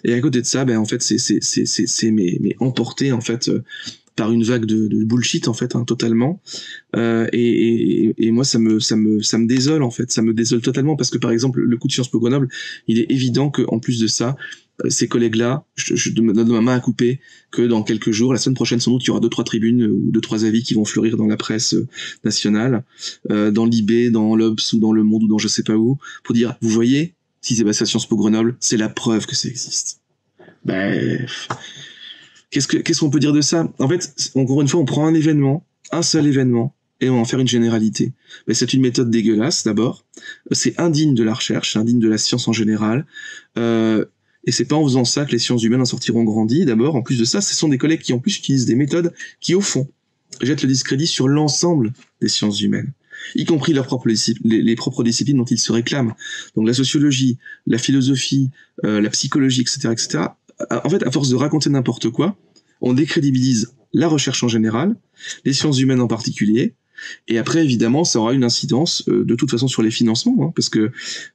Et à côté de ça, en fait c'est mais emporté en fait par une vague de bullshit en fait, totalement. Et moi ça me désole en fait, ça me désole totalement parce que par exemple le coup de Sciences Po Grenoble, il est évident que en plus de ça, ces collègues-là, je donne ma main à couper que dans quelques jours, la semaine prochaine sans doute, il y aura 2-3 tribunes ou 2-3 avis qui vont fleurir dans la presse nationale, dans l'IB, dans l'Obs ou dans Le Monde ou dans je sais pas où, pour dire, vous voyez, si c'est passé à Sciences Po Grenoble, c'est la preuve que ça existe. Ben, qu'est-ce qu'on peut dire de ça? En fait, encore une fois, on prend un seul événement, et on va en faire une généralité. Mais c'est une méthode dégueulasse, d'abord. C'est indigne de la recherche, indigne de la science en général. Et c'est pas en faisant ça que les sciences humaines en sortiront grandies. D'abord, en plus de ça, ce sont des collègues qui en plus utilisent des méthodes qui, au fond, jettent le discrédit sur l'ensemble des sciences humaines, y compris leurs propres les propres disciplines dont ils se réclament. Donc la sociologie, la philosophie, la psychologie, etc., etc. En fait, à force de raconter n'importe quoi, on décrédibilise la recherche en général, les sciences humaines en particulier. Et après, évidemment, ça aura une incidence de toute façon sur les financements, hein, parce que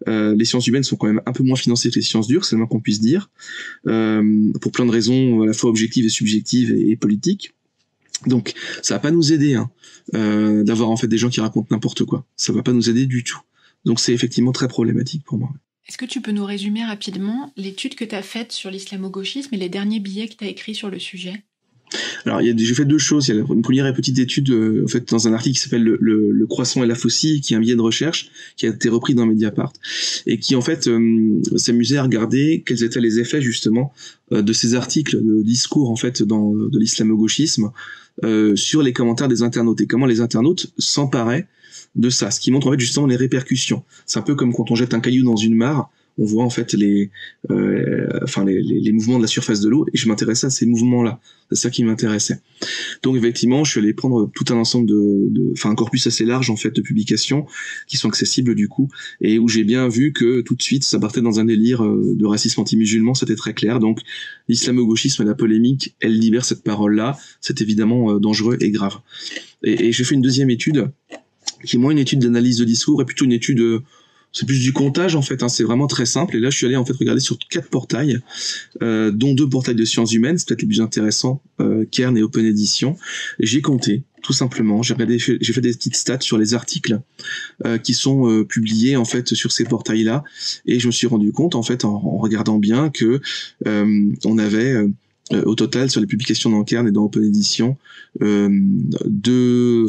les sciences humaines sont quand même un peu moins financées que les sciences dures, c'est le moins qu'on puisse dire, pour plein de raisons à la fois objectives et subjectives et politiques. Donc, ça va pas nous aider d'avoir en fait des gens qui racontent n'importe quoi. Ça va pas nous aider du tout. Donc, c'est effectivement très problématique pour moi. Est-ce que tu peux nous résumer rapidement l'étude que tu as faite sur l'islamo-gauchisme et les derniers billets que tu as écrits sur le sujet ? Alors, j'ai fait deux choses. Il y a une première petite étude, en fait, dans un article qui s'appelle le croissant et la faucille, qui est un billet de recherche, qui a été repris dans Mediapart, et qui, en fait, s'amusait à regarder quels étaient les effets, justement, de ces articles de discours, en fait, de l'islamo-gauchisme, sur les commentaires des internautes, et comment les internautes s'emparaient de ça, ce qui montre, en fait, justement, les répercussions. C'est un peu comme quand on jette un caillou dans une mare, on voit en fait les mouvements de la surface de l'eau, et je m'intéressais à ces mouvements-là. C'est ça qui m'intéressait. Donc effectivement, je suis allé prendre tout un ensemble un corpus assez large en fait de publications qui sont accessibles du coup, et où j'ai bien vu que tout de suite ça partait dans un délire de racisme anti-musulman, c'était très clair. Donc l'islamo-gauchisme et la polémique, elle libère cette parole-là, c'est évidemment dangereux et grave. Et j'ai fait une deuxième étude qui est moins une étude d'analyse de discours et plutôt une étude c'est plus du comptage en fait, hein, c'est vraiment très simple. Et là, je suis allé en fait regarder sur 4 portails, dont 2 portails de sciences humaines, c'est peut-être les plus intéressants, Kern et Open Edition. Et j'ai compté, tout simplement. J'ai fait des petites stats sur les articles qui sont publiés en fait sur ces portails-là, et je me suis rendu compte en fait en regardant bien que on avait au total sur les publications dans Kern et dans Open Edition entre 2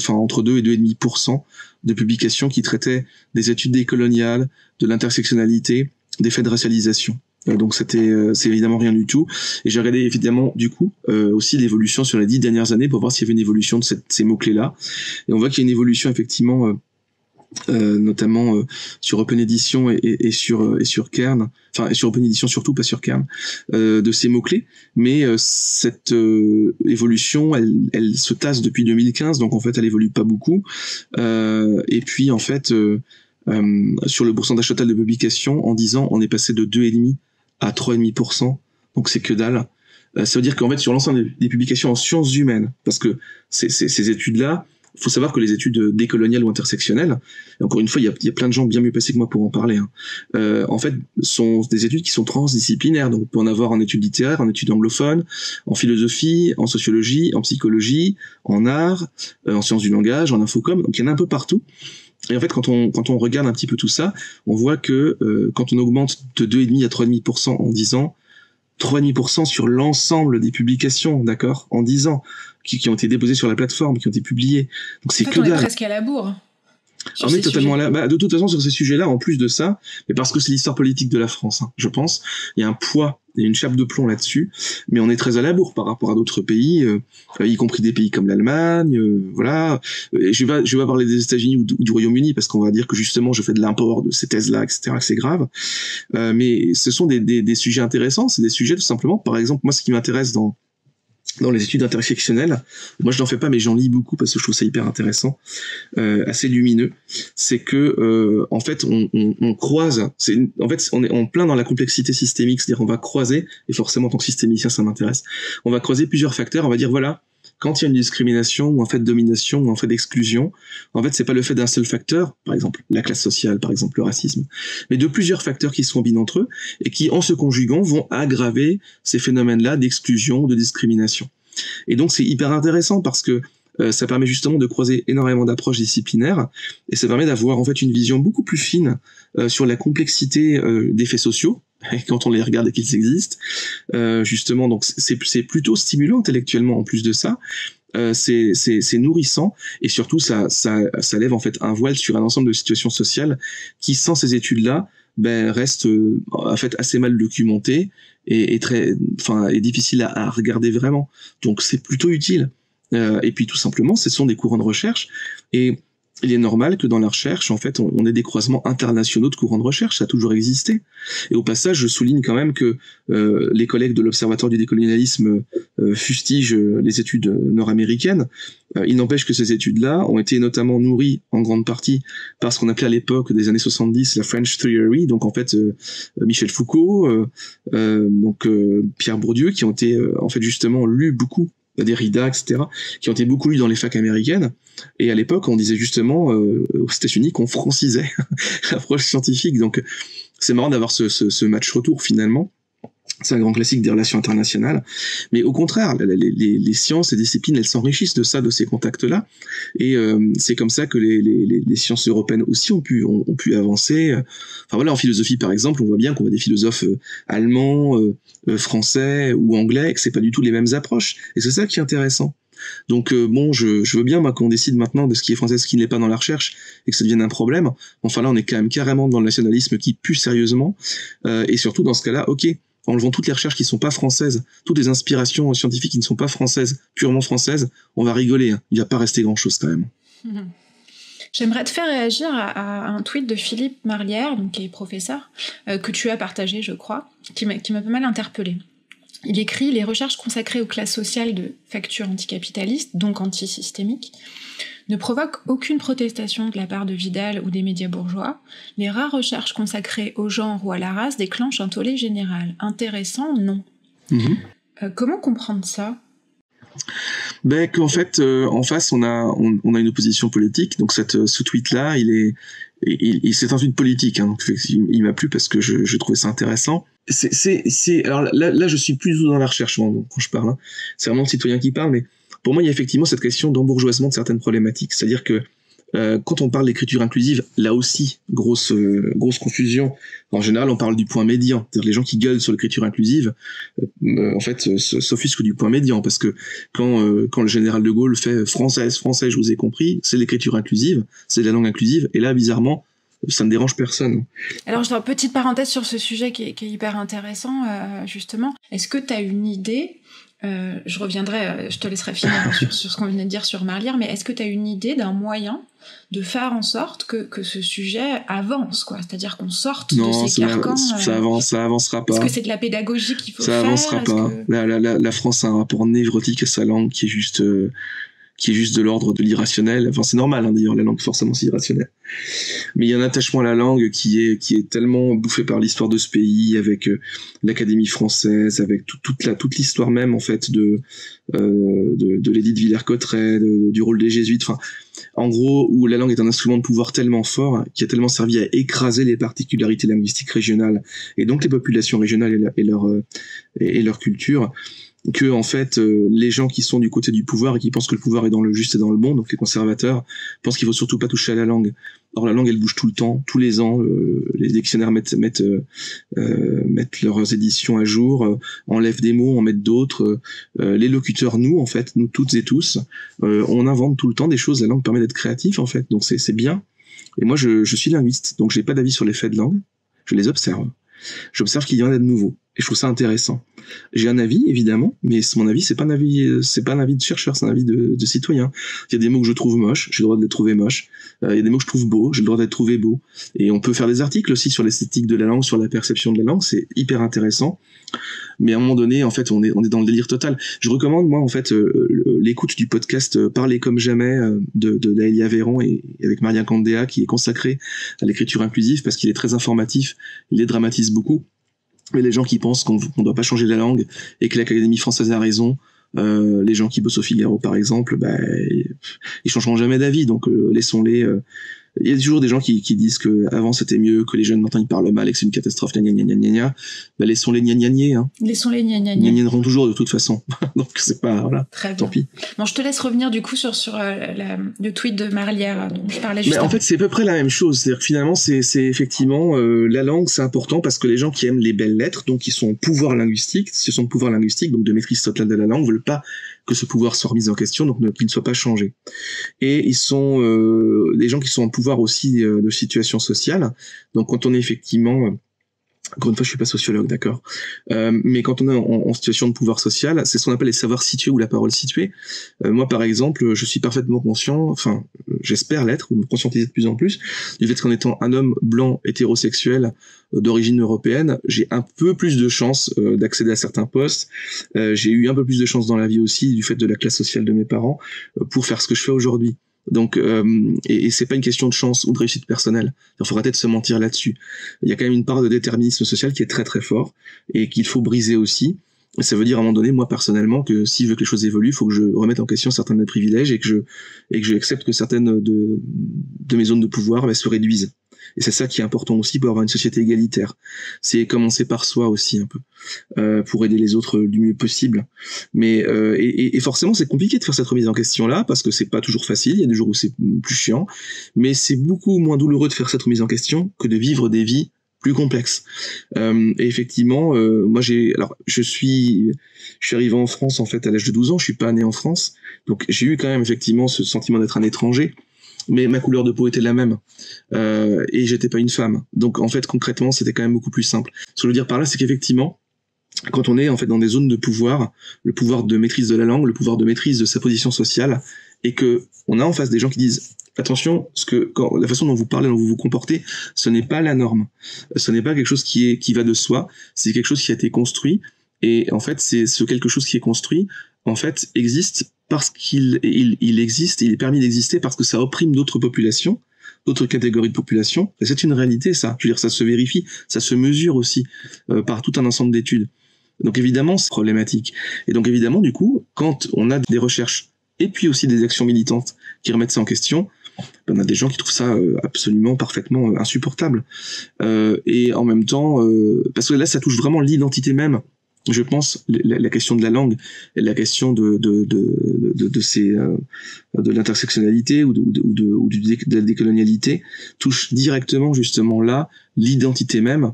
et 2,5% de publications qui traitaient des études décoloniales, de l'intersectionnalité, des faits de racialisation. Donc c'est évidemment rien du tout. Et j'ai regardé évidemment du coup aussi l'évolution sur les 10 dernières années pour voir s'il y avait une évolution de ces mots-clés-là. Et on voit qu'il y a une évolution effectivement notamment sur Open Edition et sur Kern, et sur Open Edition surtout, pas sur Kern, de ces mots-clés, mais cette évolution, elle se tasse depuis 2015, donc en fait elle évolue pas beaucoup, et puis en fait sur le pourcentage total de publication, en 10 ans, on est passé de 2,5 à 3,5%, donc c'est que dalle. Ça veut dire qu'en fait sur l'ensemble des publications en sciences humaines, parce que ces études-là, il faut savoir que les études décoloniales ou intersectionnelles, et encore une fois, il y a plein de gens bien mieux placés que moi pour en parler, hein, en fait, sont des études qui sont transdisciplinaires. Donc, on peut en avoir en études littéraires, en études anglophones, en philosophie, en sociologie, en psychologie, en art, en sciences du langage, en infocom. Donc, il y en a un peu partout. Et en fait, quand on regarde un petit peu tout ça, on voit que quand on augmente de 2,5 à 3,5% en 10 ans, 3,5% sur l'ensemble des publications, d'accord, en 10 ans, qui ont été déposées sur la plateforme, qui ont été publiées. Donc c'est que dalle. On est presque à la bourre. On est totalement là. De toute façon, sur ces sujets-là, en plus de ça, mais parce que c'est l'histoire politique de la France, hein, je pense, il y a un poids et une chape de plomb là-dessus, mais on est très à la bourre par rapport à d'autres pays, y compris des pays comme l'Allemagne, voilà. Et je vais pas parler des États-Unis ou du Royaume-Uni, parce qu'on va dire que justement, je fais de l'import de ces thèses-là, etc., que c'est grave. Mais ce sont des sujets intéressants, c'est des sujets tout simplement, par exemple, moi, ce qui m'intéresse dans les études intersectionnelles, moi je n'en fais pas mais j'en lis beaucoup parce que je trouve ça hyper intéressant, assez lumineux, c'est que en fait on croise, en fait on est en plein dans la complexité systémique, c'est-à-dire on va croiser, et forcément en tant que systémicien ça m'intéresse, on va croiser plusieurs facteurs, on va dire voilà, quand il y a une discrimination ou un fait de domination ou un fait d'exclusion, en fait c'est pas le fait d'un seul facteur, par exemple la classe sociale, par exemple le racisme, mais de plusieurs facteurs qui se combinent entre eux et qui en se conjuguant vont aggraver ces phénomènes-là d'exclusion, de discrimination. Et donc c'est hyper intéressant parce que ça permet justement de croiser énormément d'approches disciplinaires et ça permet d'avoir en fait une vision beaucoup plus fine sur la complexité des faits sociaux, quand on les regarde et qu'ils existent. Justement, donc c'est plutôt stimulant intellectuellement en plus de ça. C'est nourrissant et surtout ça lève en fait un voile sur un ensemble de situations sociales qui, sans ces études-là, restent en fait assez mal documentées et difficile à regarder vraiment. Donc c'est plutôt utile. Et puis tout simplement, ce sont des courants de recherche et il est normal que dans la recherche, en fait, on ait des croisements internationaux de courants de recherche, ça a toujours existé. Et au passage, je souligne quand même que les collègues de l'Observatoire du décolonialisme fustigent les études nord-américaines. Il n'empêche que ces études-là ont été notamment nourries en grande partie par ce qu'on appelait à l'époque des années 70 la French Theory, donc en fait Michel Foucault, Pierre Bourdieu, qui ont été en fait justement lus beaucoup, Derrida, etc., qui ont été beaucoup lus dans les facs américaines. Et à l'époque, on disait justement aux États-Unis qu'on francisait l'approche scientifique. Donc, c'est marrant d'avoir ce match retour finalement. C'est un grand classique des relations internationales. Mais au contraire, les sciences et disciplines, elles s'enrichissent de ça, de ces contacts-là. Et c'est comme ça que les sciences européennes aussi ont pu avancer. Enfin voilà, en philosophie par exemple, on voit bien qu'on voit des philosophes allemands, français ou anglais, et que c'est pas du tout les mêmes approches. Et c'est ça qui est intéressant. Donc je veux bien moi qu'on décide maintenant de ce qui est français, ce qui n'est pas dans la recherche, et que ça devienne un problème. Enfin là, on est quand même carrément dans le nationalisme qui pue sérieusement. Et surtout dans ce cas-là, ok, enlevant toutes les recherches qui ne sont pas françaises, toutes les inspirations scientifiques qui ne sont pas françaises, purement françaises, on va rigoler. Hein. Il ne va pas rester grand-chose quand même. J'aimerais te faire réagir à un tweet de Philippe Marlière, donc, qui est professeur, que tu as partagé, je crois, qui m'a pas mal interpellée. Il écrit « Les recherches consacrées aux classes sociales de facture anticapitaliste, donc antisystémique, ne provoquent aucune protestation de la part de Vidal ou des médias bourgeois. Les rares recherches consacrées au genre ou à la race déclenchent un tollé général. Intéressant, non. » Comment comprendre ça ? Qu'en fait, en face, on a une opposition politique. Donc ce tweet-là, c'est un tweet politique. Hein, donc il m'a plu parce que je trouvais ça intéressant. Alors là, je suis plus du tout dans la recherche quand je parle. Hein. C'est vraiment le citoyen qui parle, mais pour moi, il y a effectivement cette question d'embourgeoisement de certaines problématiques. C'est-à-dire que quand on parle d'écriture inclusive, là aussi, grosse confusion. En général, on parle du point médian. C'est-à-dire les gens qui gueulent sur l'écriture inclusive, en fait, s'offusquent du point médian. Parce que quand le général de Gaulle fait français, je vous ai compris, c'est l'écriture inclusive, c'est la langue inclusive. Et là, bizarrement, ça ne dérange personne. Alors, je fais une petite parenthèse sur ce sujet qui est hyper intéressant, justement. Est-ce que tu as une idée, je reviendrai, je te laisserai finir sur ce qu'on venait de dire sur Marlière, mais est-ce que tu as une idée d'un moyen de faire en sorte que ce sujet avance, quoi ? C'est-à-dire qu'on sorte de ces carcans. Ça avancera pas. Est-ce que c'est de la pédagogie qu'il faut faire ? Ça avancera pas. La France a un rapport névrotique à sa langue qui est juste de l'ordre de l'irrationnel. Enfin, c'est normal, hein, d'ailleurs, la langue, forcément, c'est irrationnel. Mais il y a un attachement à la langue qui est tellement bouffé par l'histoire de ce pays, avec l'Académie française, avec toute l'histoire même, en fait, de l'édit de Villers-Cotterêts, du rôle des jésuites. Enfin, en gros, où la langue est un instrument de pouvoir tellement fort, qui a tellement servi à écraser les particularités linguistiques régionales, et donc les populations régionales et leur culture, que en fait les gens qui sont du côté du pouvoir et qui pensent que le pouvoir est dans le juste et dans le bon, donc les conservateurs, pensent qu'il faut surtout pas toucher à la langue. Or la langue, elle bouge tout le temps, tous les ans, les dictionnaires mettent leurs éditions à jour, enlèvent des mots, en mettent d'autres. Les locuteurs, nous toutes et tous, on invente tout le temps des choses. La langue permet d'être créatif en fait, donc c'est bien. Et moi je suis linguiste, donc j'ai pas d'avis sur les faits de langue, je les observe. J'observe qu'il y en a de nouveaux. Et je trouve ça intéressant. J'ai un avis, évidemment, mais mon avis, c'est pas un avis de chercheur, c'est un avis de citoyen. Il y a des mots que je trouve moches, j'ai le droit de les trouver moches. Il y a des mots que je trouve beaux, j'ai le droit d'être trouvé beau. Et on peut faire des articles aussi sur l'esthétique de la langue, sur la perception de la langue, c'est hyper intéressant. Mais à un moment donné, en fait, on est dans le délire total. Je recommande, moi, en fait, l'écoute du podcast Parler comme jamais de Daëlia Véron et avec Maria Candéa, qui est consacré à l'écriture inclusive parce qu'il est très informatif, il les dramatise beaucoup. Mais les gens qui pensent qu'on ne doit pas changer la langue et que l'Académie française a raison, les gens qui bossent au Figaro par exemple, ils changeront jamais d'avis, donc laissons-les Il y a toujours des gens qui disent que avant c'était mieux, que les jeunes maintenant ils parlent mal et que c'est une catastrophe, gna gna gna gna gna. Bah, laissons-les gna gna gna, hein. Laissons-les gna gna gna. Gna gna toujours de toute façon. Donc c'est pas, voilà. Très bien. Tant pis. Bon, je te laisse revenir du coup sur le tweet de Marlière dont je parlais juste Mais en fait, c'est à peu près la même chose. C'est-à-dire que finalement, c'est effectivement la langue, c'est important parce que les gens qui aiment les belles lettres, donc qui sont en pouvoir linguistique, ce sont de pouvoir linguistique, donc de maîtrise totale de la langue, veulent pas que ce pouvoir soit remis en question, donc qu'il ne soit pas changé. Et ils sont des gens qui sont en pouvoir aussi de situation sociale. Donc quand on est effectivement encore une fois, je suis pas sociologue, d'accord. Mais quand on est en situation de pouvoir social, c'est ce qu'on appelle les savoirs situés ou la parole située. Moi, par exemple, je suis parfaitement conscient, enfin, j'espère l'être, ou me conscientiser de plus en plus, du fait qu'en étant un homme blanc, hétérosexuel, d'origine européenne, j'ai un peu plus de chances d'accéder à certains postes. J'ai eu un peu plus de chance dans la vie aussi, du fait de la classe sociale de mes parents, pour faire ce que je fais aujourd'hui. Donc, et c'est pas une question de chance ou de réussite personnelle. Il faut arrêter de se mentir là-dessus. Il y a quand même une part de déterminisme social qui est très très fort et qu'il faut briser aussi. Et ça veut dire à un moment donné, moi personnellement, que si je veux que les choses évoluent, il faut que je remette en question certains de mes privilèges et que je accepte que certaines de mes zones de pouvoir se réduisent. Et c'est ça qui est important aussi pour avoir une société égalitaire. C'est commencer par soi aussi un peu, pour aider les autres du mieux possible. Mais et forcément c'est compliqué de faire cette remise en question là parce que c'est pas toujours facile. Il y a des jours où c'est plus chiant, mais c'est beaucoup moins douloureux de faire cette remise en question que de vivre des vies plus complexes. Et effectivement, moi je suis arrivé en France en fait à l'âge de 12 ans. Je suis pas né en France, donc j'ai eu quand même effectivement ce sentiment d'être un étranger. Mais ma couleur de peau était la même et j'étais pas une femme. Donc en fait concrètement c'était quand même beaucoup plus simple. Ce que je veux dire par là, c'est qu'effectivement quand on est en fait dans des zones de pouvoir, le pouvoir de maîtrise de la langue, le pouvoir de maîtrise de sa position sociale, et que on a en face des gens qui disent attention, la façon dont vous parlez, dont vous vous comportez, ce n'est pas la norme. Ce n'est pas quelque chose qui va de soi. C'est quelque chose qui a été construit. Et en fait c'est ce quelque chose qui est construit en fait existe parce qu'il existe, il est permis d'exister parce que ça opprime d'autres populations, d'autres catégories de population. Et c'est une réalité, ça. Je veux dire, ça se vérifie, ça se mesure aussi par tout un ensemble d'études. Donc évidemment, c'est problématique. Et donc évidemment, du coup, quand on a des recherches et puis aussi des actions militantes qui remettent ça en question, on a des gens qui trouvent ça absolument, parfaitement insupportable. Et en même temps, parce que là, ça touche vraiment l'identité même. Je pense la question de la langue, la question de l'intersectionnalité ou de la décolonialité touche directement justement là l'identité même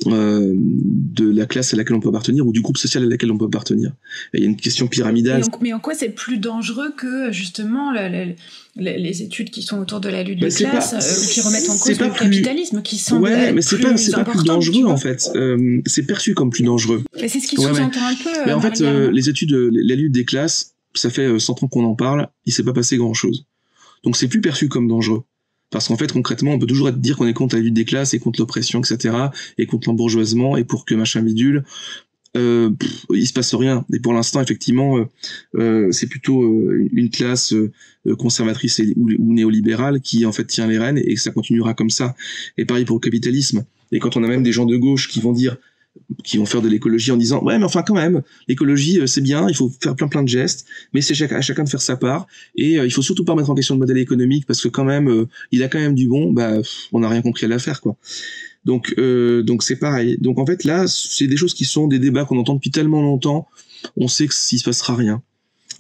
de la classe à laquelle on peut appartenir ou du groupe social à laquelle on peut appartenir. Et il y a une question pyramidale. Mais en quoi c'est plus dangereux que justement les études qui sont autour de la lutte de classe ou qui remettent en cause le capitalisme qui semble être mais c'est pas plus dangereux en fait. C'est perçu comme plus dangereux. Mais c'est ce qui sous-entend un peu. Mais en fait, les études, la lutte des classes, ça fait 100 ans qu'on en parle, il s'est pas passé grand-chose. Donc c'est plus perçu comme dangereux. Parce qu'en fait, concrètement, on peut toujours dire qu'on est contre la lutte des classes et contre l'oppression, etc., et contre l'embourgeoisement, et pour que machin bidule, il se passe rien. Et pour l'instant, effectivement, c'est plutôt une classe conservatrice ou néolibérale qui, en fait, tient les rênes, et ça continuera comme ça. Et pareil pour le capitalisme. Et quand on a même des gens de gauche qui vont faire de l'écologie en disant ouais mais enfin quand même l'écologie c'est bien, il faut faire plein de gestes mais c'est à chacun de faire sa part et il faut surtout pas remettre en question le modèle économique parce que quand même il a quand même du bon, on n'a rien compris à l'affaire quoi. Donc c'est pareil. Donc en fait là c'est des choses qui sont des débats qu'on entend depuis tellement longtemps, on sait que s'il se passera rien,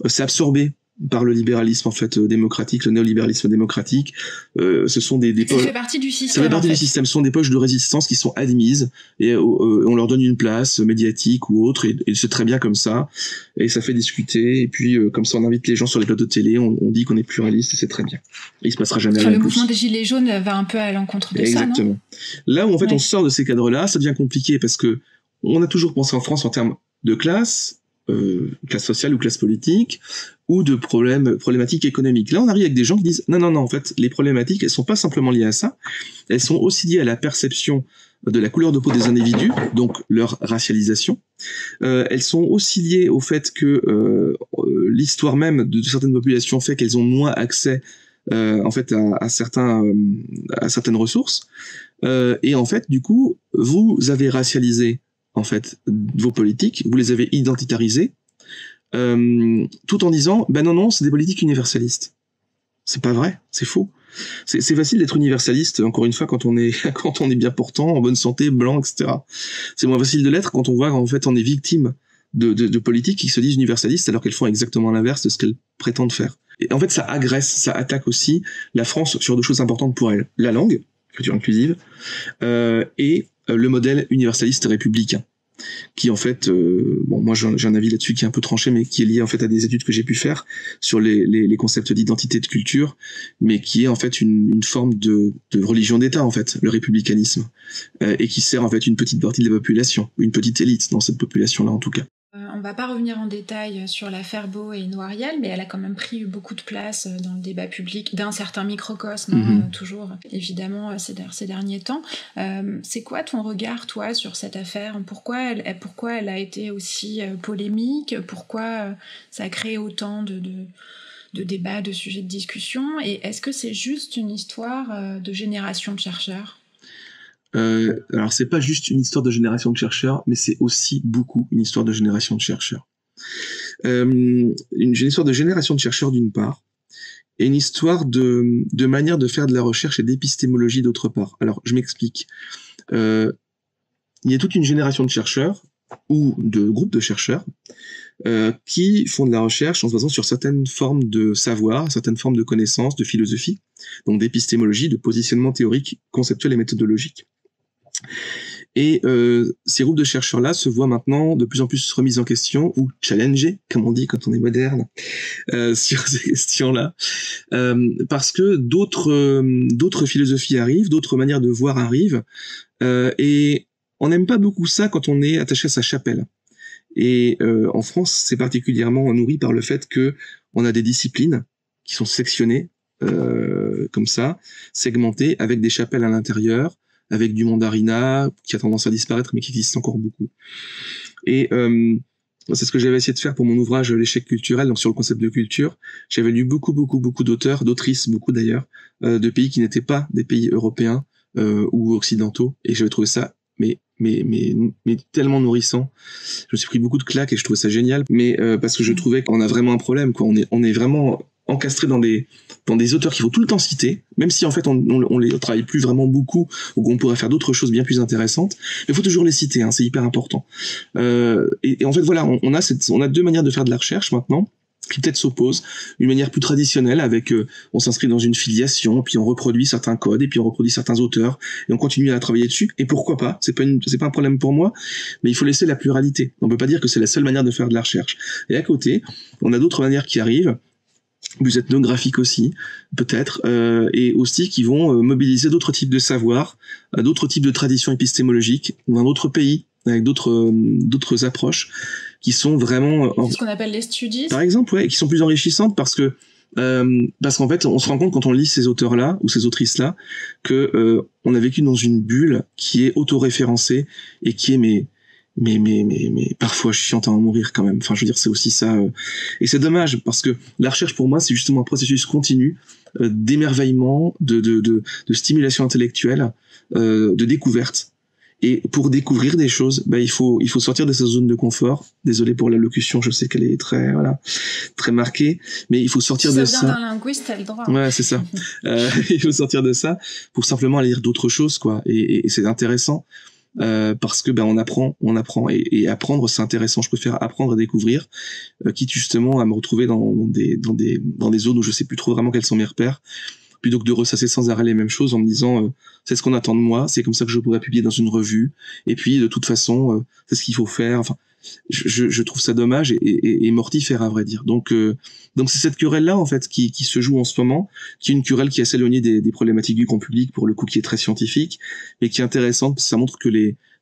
c'est absorbé par le libéralisme en fait démocratique, le néolibéralisme démocratique. Ce sont des poches. Ça fait partie du système. Ça fait partie du système. Ce sont des poches de résistance qui sont admises et on leur donne une place médiatique ou autre et c'est très bien comme ça. Et ça fait discuter et puis comme ça on invite les gens sur les plateaux de télé, on dit qu'on est pluraliste et c'est très bien. Et il se passera jamais rien. Le mouvement des gilets jaunes va un peu à l'encontre de ça, non ? Exactement. Là où en fait on sort de ces cadres-là, ça devient compliqué parce que on a toujours pensé en France en termes de classe sociale ou classe politique ou de problématiques économiques. Là, on arrive avec des gens qui disent non, en fait, les problématiques, elles sont pas simplement liées à ça, elles sont aussi liées à la perception de la couleur de peau des individus, donc leur racialisation. Elles sont aussi liées au fait que l'histoire même de certaines populations fait qu'elles ont moins accès en fait à certaines ressources. Et en fait, du coup, vous avez racialisé en fait vos politiques, vous les avez identitarisées, tout en disant non, c'est des politiques universalistes. C'est pas vrai, c'est faux. C'est facile d'être universaliste, encore une fois, quand on est bien portant, en bonne santé, blanc, etc. C'est moins facile de l'être quand on voit qu'en fait on est victime de politiques qui se disent universalistes alors qu'elles font exactement l'inverse de ce qu'elles prétendent faire. Et en fait, ça agresse, ça attaque aussi la France sur deux choses importantes pour elle. La langue, écriture inclusive, et le modèle universaliste républicain, qui en fait, moi j'ai un avis là-dessus qui est un peu tranché, mais qui est lié en fait à des études que j'ai pu faire sur les concepts d'identité et de culture, mais qui est en fait une forme de religion d'État en fait, le républicanisme, et qui sert en fait une petite partie de la population, une petite élite dans cette population-là en tout cas. On va pas revenir en détail sur l'affaire Beau et Noiriel, mais elle a quand même pris beaucoup de place dans le débat public d'un certain microcosme, toujours évidemment ces derniers temps. C'est quoi ton regard, toi, sur cette affaire ? Pourquoi elle a été aussi polémique ? Pourquoi ça a créé autant de débats, de sujets de discussion ? Et est-ce que c'est juste une histoire de génération de chercheurs ? Alors c'est pas juste une histoire de génération de chercheurs, mais c'est aussi beaucoup une histoire de génération de chercheurs. Une histoire de génération de chercheurs d'une part, et une histoire de manière de faire de la recherche et d'épistémologie d'autre part. Alors je m'explique. Il y a toute une génération de chercheurs ou de groupes de chercheurs qui font de la recherche en se basant sur certaines formes de savoir, certaines formes de connaissances, de philosophie, donc d'épistémologie, de positionnement théorique, conceptuel et méthodologique. Et ces groupes de chercheurs-là se voient maintenant de plus en plus remis en question ou challengés, comme on dit quand on est moderne, sur ces questions-là, parce que d'autres philosophies arrivent, d'autres manières de voir arrivent, et on n'aime pas beaucoup ça quand on est attaché à sa chapelle. Et en France, c'est particulièrement nourri par le fait que on a des disciplines qui sont sectionnées comme ça, segmentées, avec des chapelles à l'intérieur, avec du mandarinat qui a tendance à disparaître, mais qui existe encore beaucoup. Et c'est ce que j'avais essayé de faire pour mon ouvrage L'échec culturel, donc sur le concept de culture. J'avais lu beaucoup d'auteurs, d'autrices, beaucoup d'ailleurs, de pays qui n'étaient pas des pays européens ou occidentaux, et j'avais trouvé ça mais tellement nourrissant. Je me suis pris beaucoup de claques et je trouvais ça génial, mais parce que je trouvais qu'on a vraiment un problème, quoi. On est vraiment encastré dans des auteurs qu'il faut tout le temps citer, même si en fait on les travaille plus vraiment beaucoup, ou qu'on pourrait faire d'autres choses bien plus intéressantes, mais il faut toujours les citer, c'est hyper important. Et en fait voilà, on a deux manières de faire de la recherche maintenant, qui peut-être s'opposent. Une manière plus traditionnelle avec on s'inscrit dans une filiation, puis on reproduit certains codes, et puis on reproduit certains auteurs, et on continue à travailler dessus, et pourquoi pas, c'est pas un problème pour moi, mais il faut laisser la pluralité. On peut pas dire que c'est la seule manière de faire de la recherche. Et à côté, on a d'autres manières qui arrivent, plus ethnographiques aussi, peut-être, et aussi qui vont mobiliser d'autres types de savoirs, d'autres types de traditions épistémologiques, dans d'autres pays, avec d'autres approches, qui sont vraiment... C'est ce qu'on appelle les studies. Par exemple, ouais, qui sont plus enrichissantes parce qu'en fait, on se rend compte quand on lit ces auteurs-là, ou ces autrices-là, que on a vécu dans une bulle qui est autoréférencée, et qui est mais parfois chiante à en mourir quand même. Enfin, je veux dire, c'est aussi ça. Et c'est dommage, parce que la recherche, pour moi, c'est justement un processus continu d'émerveillement, de stimulation intellectuelle, de découverte. Et pour découvrir des choses, il faut sortir de sa zone de confort. Désolé pour l'allocution, je sais qu'elle est très marquée, mais il faut sortir de ça. Ça vient d'un linguiste, t'as le droit. Ouais, c'est ça. Il faut sortir de ça pour simplement aller lire d'autres choses, quoi. Et c'est intéressant. Parce que on apprend et apprendre c'est intéressant. Je préfère apprendre à découvrir, quitte justement à me retrouver dans des zones où je sais plus trop vraiment quels sont mes repères, plutôt que de ressasser sans arrêt les mêmes choses en me disant c'est ce qu'on attend de moi, c'est comme ça que je pourrais publier dans une revue, et puis de toute façon c'est ce qu'il faut faire. Enfin, je trouve ça dommage et mortifère à vrai dire. Donc c'est cette querelle là en fait qui se joue en ce moment, qui est une querelle qui est assez éloignée des problématiques du grand public, pour le coup, qui est très scientifique, et qui est intéressante parce que ça montre que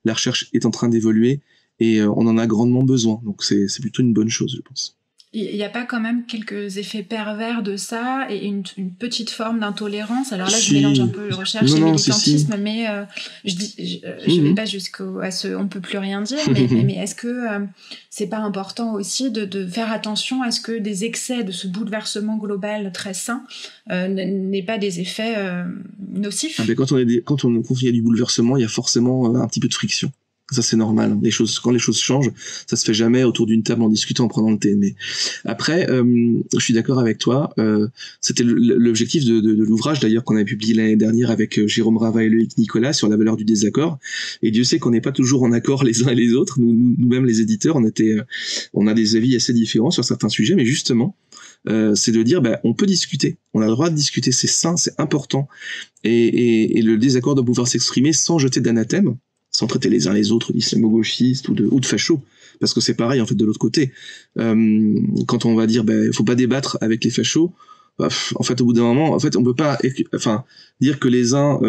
la recherche est en train d'évoluer, et on en a grandement besoin. Donc c'est plutôt une bonne chose, je pense. Il n'y a pas quand même quelques effets pervers de ça, et une petite forme d'intolérance? Alors là, je mélange un peu recherche et militantisme, mais je vais pas jusqu'à ce on peut plus rien dire, mais est-ce que c'est pas important aussi de faire attention à ce que des excès de ce bouleversement global très sain n'aient pas des effets nocifs? Quand il y a du bouleversement, il y a forcément un petit peu de friction. Ça, c'est normal. Quand les choses changent, ça se fait jamais autour d'une table en discutant, en prenant le thé. Mais après, je suis d'accord avec toi. C'était l'objectif de l'ouvrage, d'ailleurs, qu'on avait publié l'année dernière avec Jérôme Rava et Loïc Nicolas sur la valeur du désaccord. Et Dieu sait qu'on n'est pas toujours en accord les uns et les autres. Nous-mêmes, les éditeurs, on a des avis assez différents sur certains sujets, mais justement, c'est de dire, on peut discuter. On a le droit de discuter. C'est sain, c'est important. Et le désaccord doit pouvoir s'exprimer sans jeter d'anathème, sans traiter les uns les autres d'islamo-gauchistes ou de fachos, parce que c'est pareil en fait de l'autre côté. Quand on va dire faut pas débattre avec les fachos, en fait au bout d'un moment, en fait on peut pas dire que les uns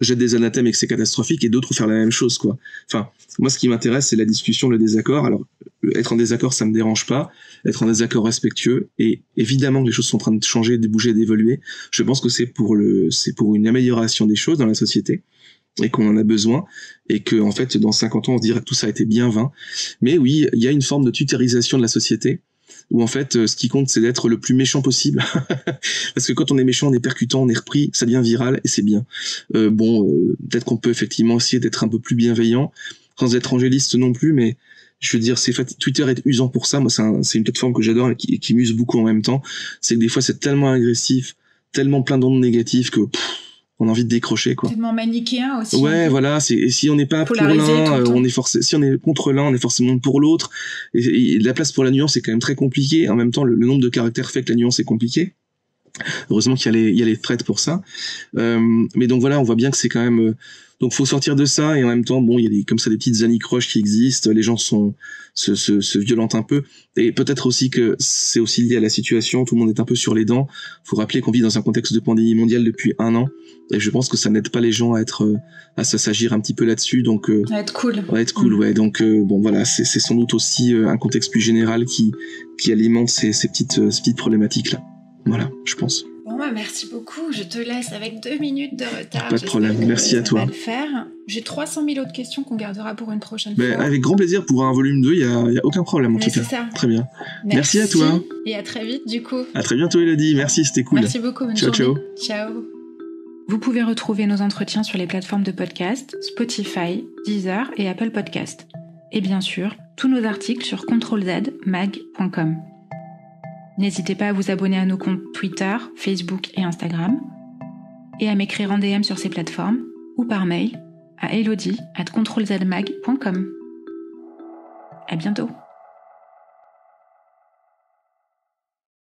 jettent des anathèmes et que c'est catastrophique et d'autres faire la même chose quoi. Enfin moi ce qui m'intéresse c'est la discussion, le désaccord. Alors être en désaccord ça me dérange pas, être en désaccord respectueux, et évidemment que les choses sont en train de changer, de bouger, d'évoluer. Je pense que c'est pour une amélioration des choses dans la société, et qu'on en a besoin, et que en fait dans 50 ans on se dira que tout ça a été bien vain. Mais oui, il y a une forme de tutérisation de la société où en fait ce qui compte c'est d'être le plus méchant possible parce que quand on est méchant, on est percutant, on est repris, ça devient viral et c'est bien. Peut-être qu'on peut effectivement essayer d'être un peu plus bienveillant sans être angéliste non plus, mais je veux dire, Twitter est usant pour ça. Moi c'est une plateforme que j'adore et qui m'use beaucoup en même temps. C'est que des fois c'est tellement agressif, tellement plein d'ondes négatives que on a envie de décrocher quoi. Tellement manichéen aussi. Ouais, voilà, et si on n'est pas pour l'un, si on est contre l'un, on est forcément pour l'autre. Et la place pour la nuance est quand même très compliquée. En même temps, le nombre de caractères fait que la nuance est compliquée. Heureusement qu'il y a les threads pour ça. Mais donc voilà, on voit bien que c'est quand même. Donc faut sortir de ça, et en même temps, il y a des petites anicroches qui existent. Les gens se violentent un peu, et peut-être aussi que c'est aussi lié à la situation. Tout le monde est un peu sur les dents. Faut rappeler qu'on vit dans un contexte de pandémie mondiale depuis 1 an, et je pense que ça n'aide pas les gens à s'agir un petit peu là-dessus. Donc à être cool. Ouais. Donc voilà, c'est sans doute aussi un contexte plus général qui alimente ces petites problématiques là. Voilà, je pense. Bon, merci beaucoup. Je te laisse avec 2 minutes de retard. Pas de problème. Merci à toi. Ça va le faire. J'ai 300 000 autres questions qu'on gardera pour une prochaine fois. Avec grand plaisir pour un volume 2. Il y a aucun problème en tout cas. Ça. Très bien. Merci à toi. Et à très vite du coup. À très bientôt Elodie. Merci, c'était cool. Merci beaucoup. Bonne journée. Ciao. Vous pouvez retrouver nos entretiens sur les plateformes de podcast Spotify, Deezer et Apple Podcast. Et bien sûr, tous nos articles sur controlzmag.com. N'hésitez pas à vous abonner à nos comptes Twitter, Facebook et Instagram, et à m'écrire en DM sur ces plateformes ou par mail à elodie@controlzmag.com. À bientôt.